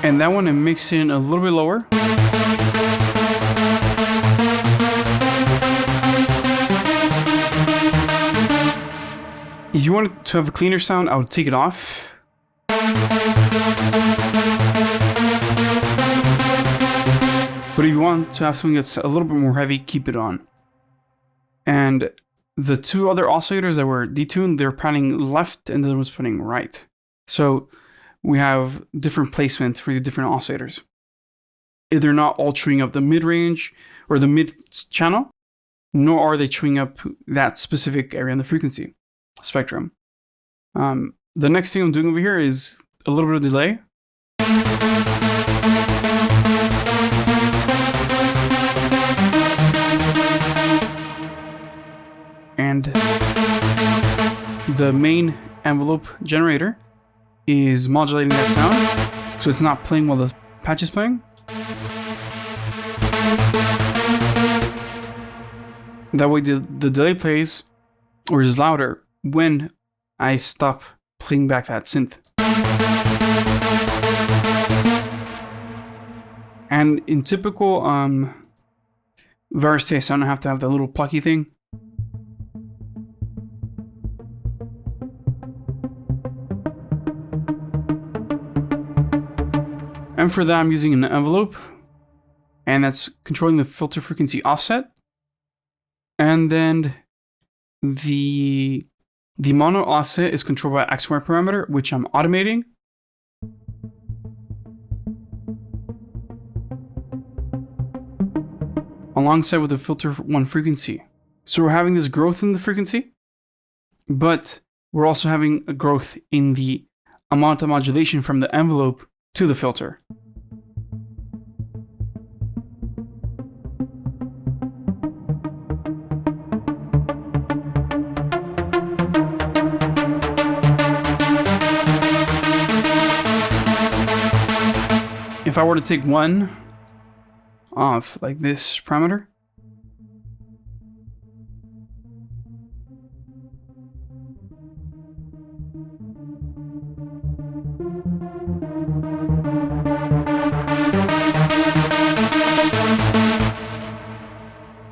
And that one I'm mixing a little bit lower. If you want to have a cleaner sound, I would take it off. But if you want to have something that's a little bit more heavy, keep it on. And the two other oscillators that were detuned, they're panning left and the other one's panning right. So we have different placement for the different oscillators. They're not all chewing up the mid-range or the mid-channel, nor are they chewing up that specific area in the frequency spectrum. The next thing I'm doing over here is a little bit of delay. And the main envelope generator is modulating that sound, so it's not playing while the patch is playing. That way the delay plays or is louder when I stop playing back that synth. And in typical Varus taste, I don't have to have that little plucky thing. And for that, I'm using an envelope, and that's controlling the filter frequency offset. And then the mono offset is controlled by XY parameter, which I'm automating. Alongside with the filter 1 frequency. So we're having this growth in the frequency, but we're also having a growth in the amount of modulation from the envelope to the filter. If I were to take one off like this parameter,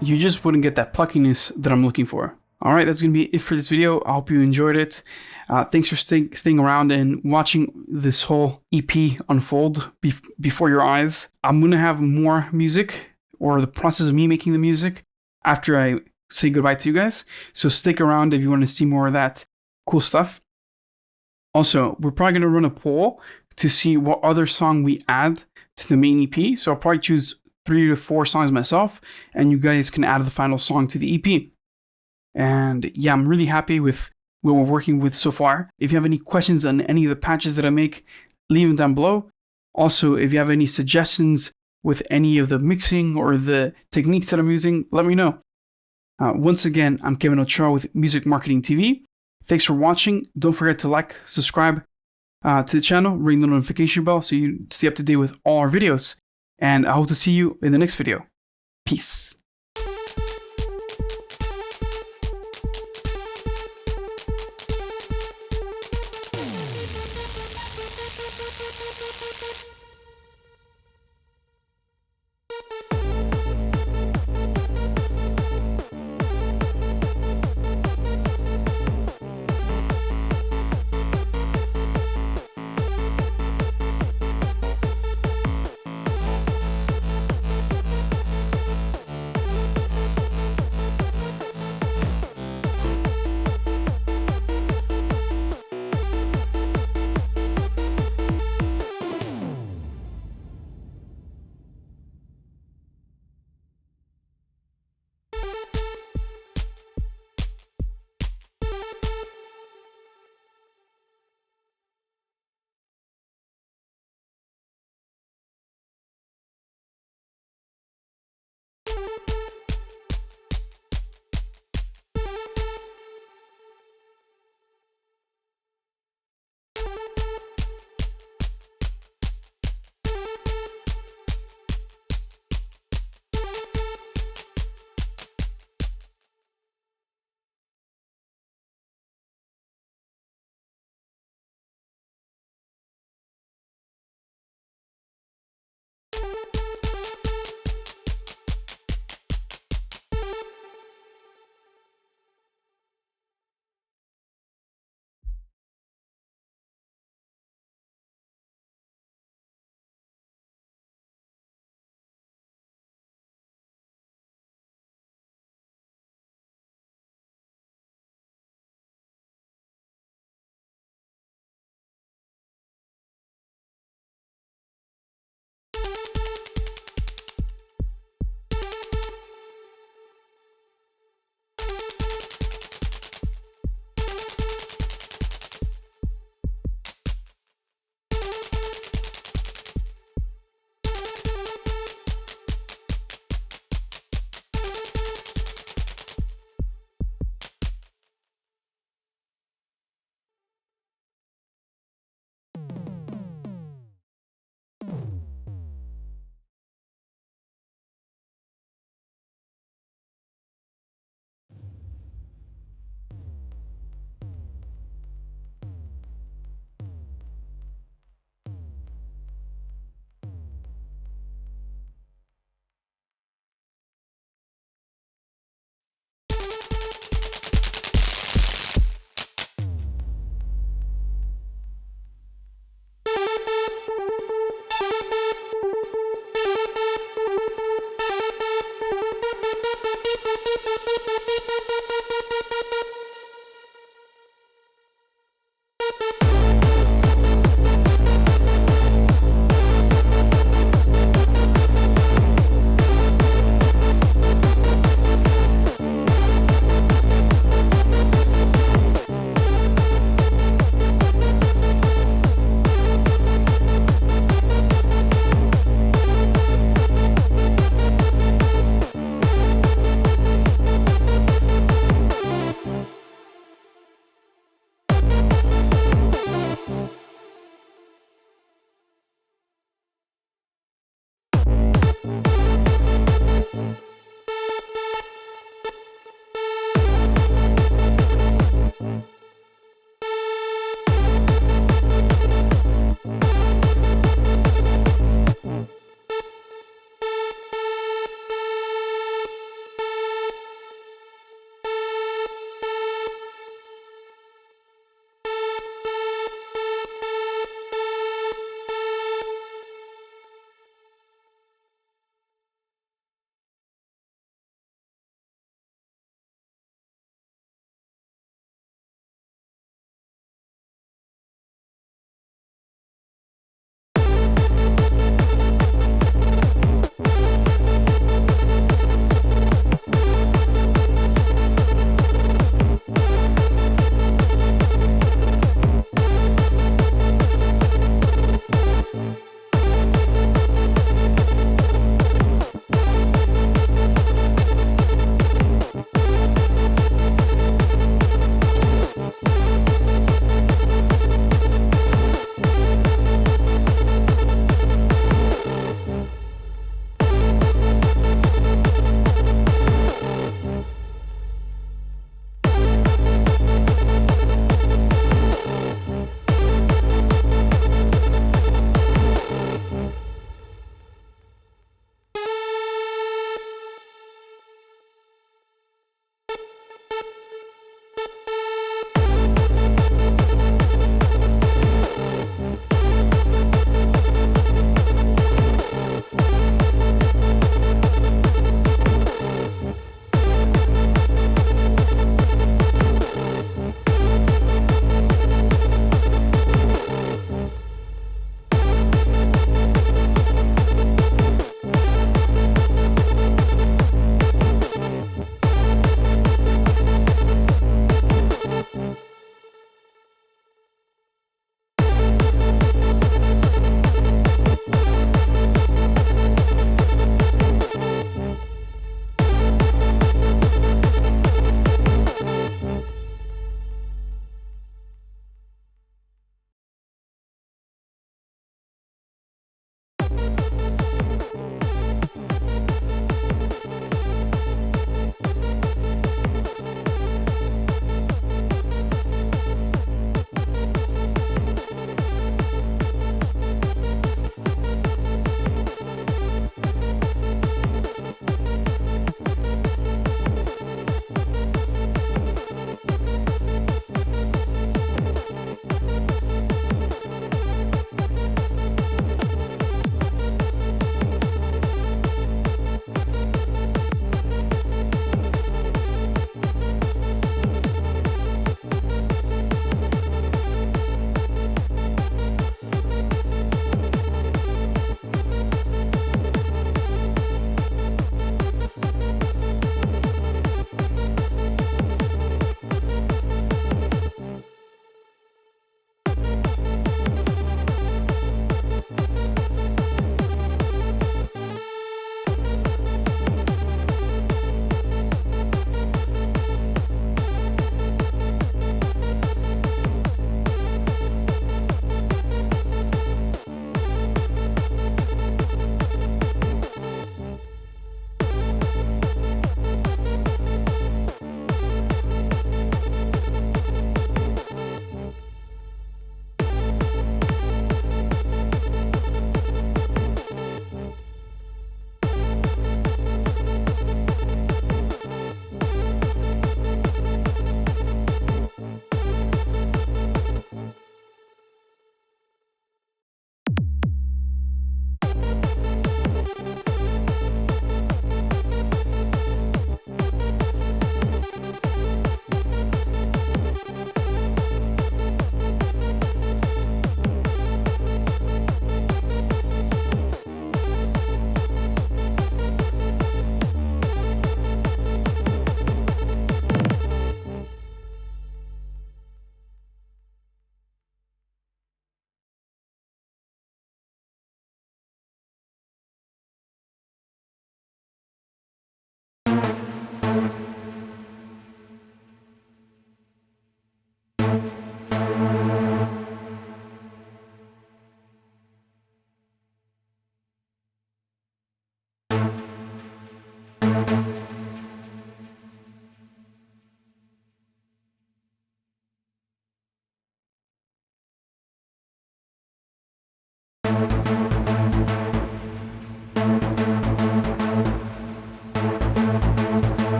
you just wouldn't get that pluckiness that I'm looking for. Alright, that's going to be it for this video. I hope you enjoyed it. Thanks for staying around and watching this whole EP unfold before your eyes. I'm going to have more music, or the process of me making the music, after I say goodbye to you guys. So stick around if you want to see more of that cool stuff. Also, we're probably going to run a poll to see what other song we add to the main EP. So I'll probably choose 3 to 4 songs myself, and you guys can add the final song to the EP. And yeah, I'm really happy with what we're working with so far. If you have any questions on any of the patches that I make, leave them down below. Also, if you have any suggestions with any of the mixing or the techniques that I'm using, let me know. Once again, I'm Kevin Ochoa with Music Marketing TV. Thanks for watching. Don't forget to like, subscribe to the channel, ring the notification bell so you stay up to date with all our videos. And I hope to see you in the next video. Peace.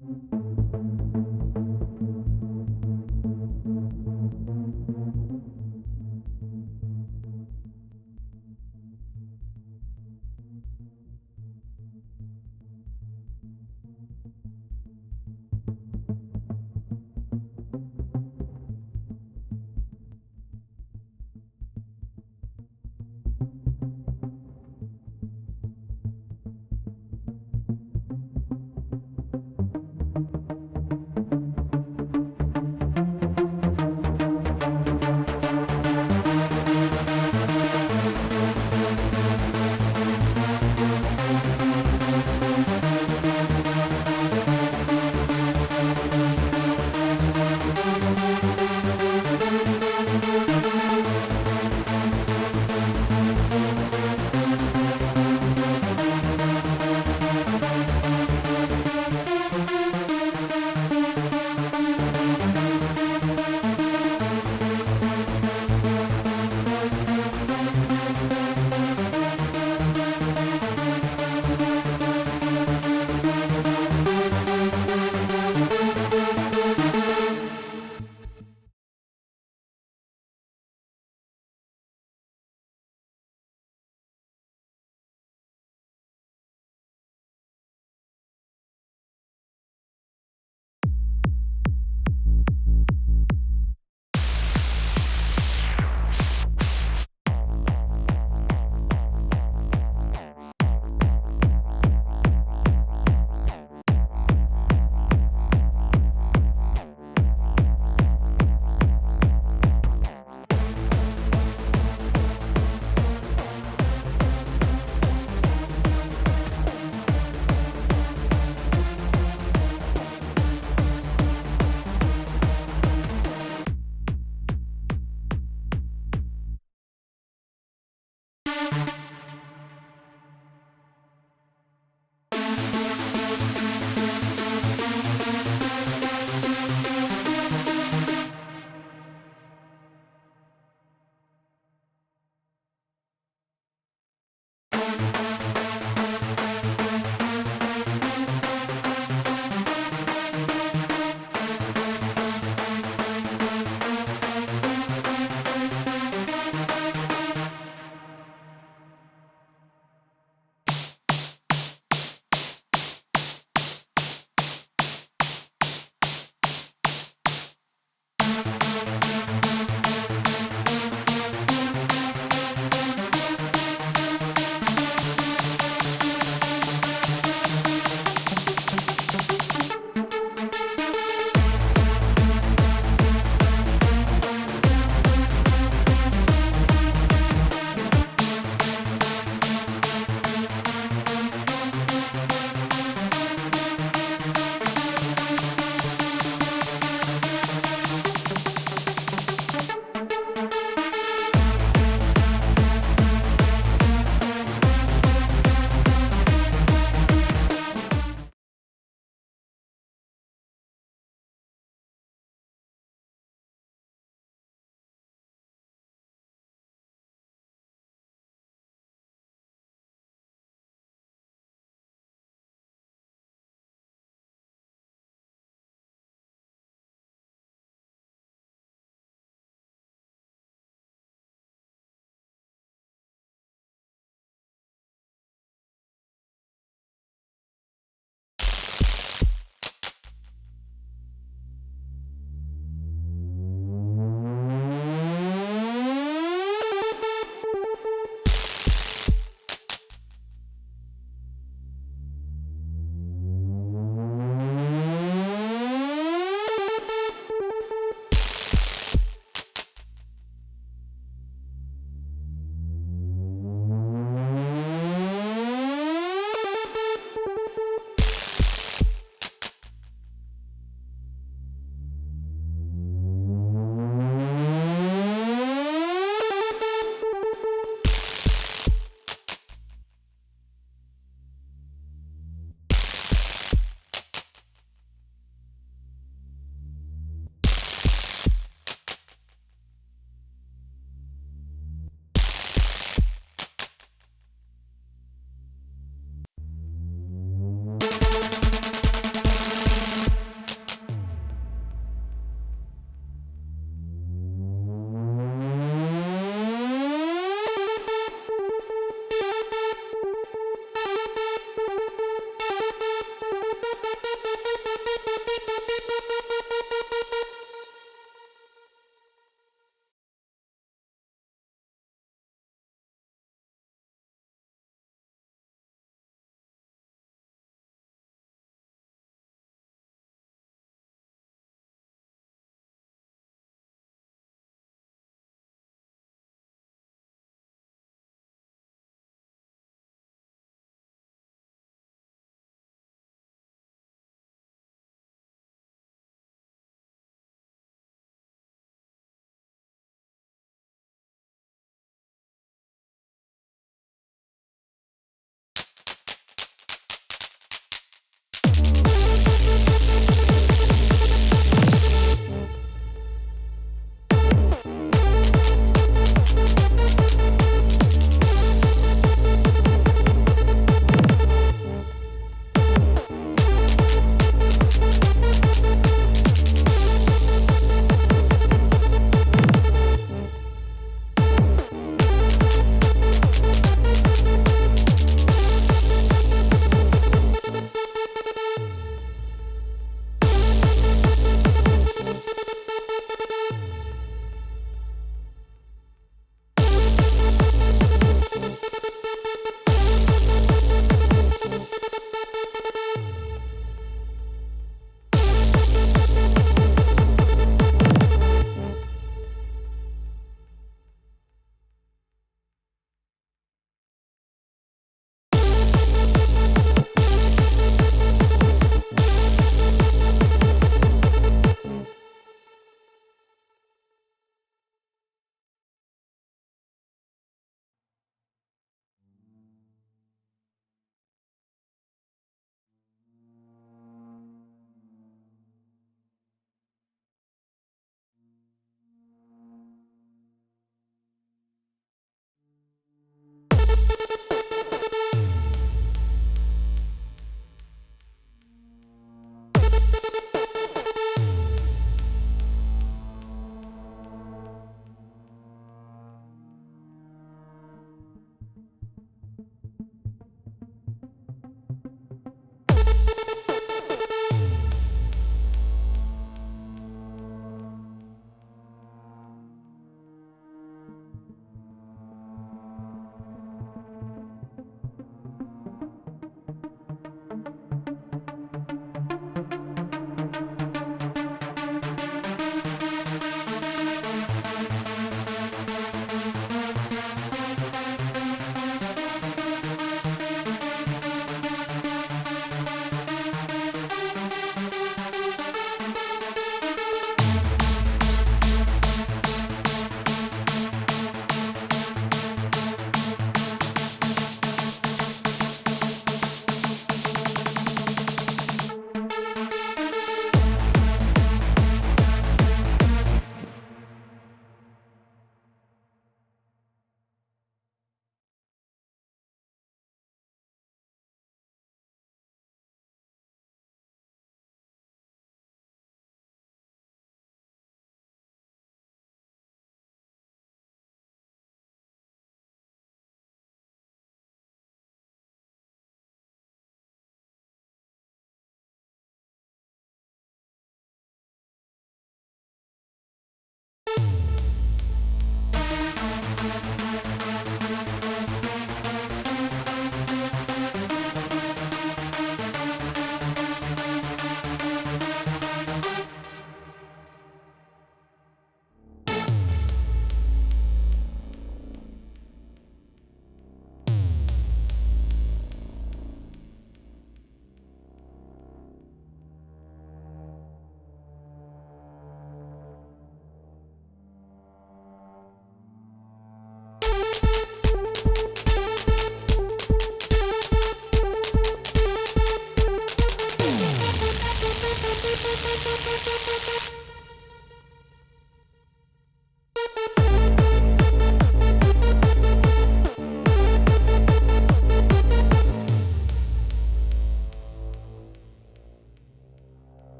Thank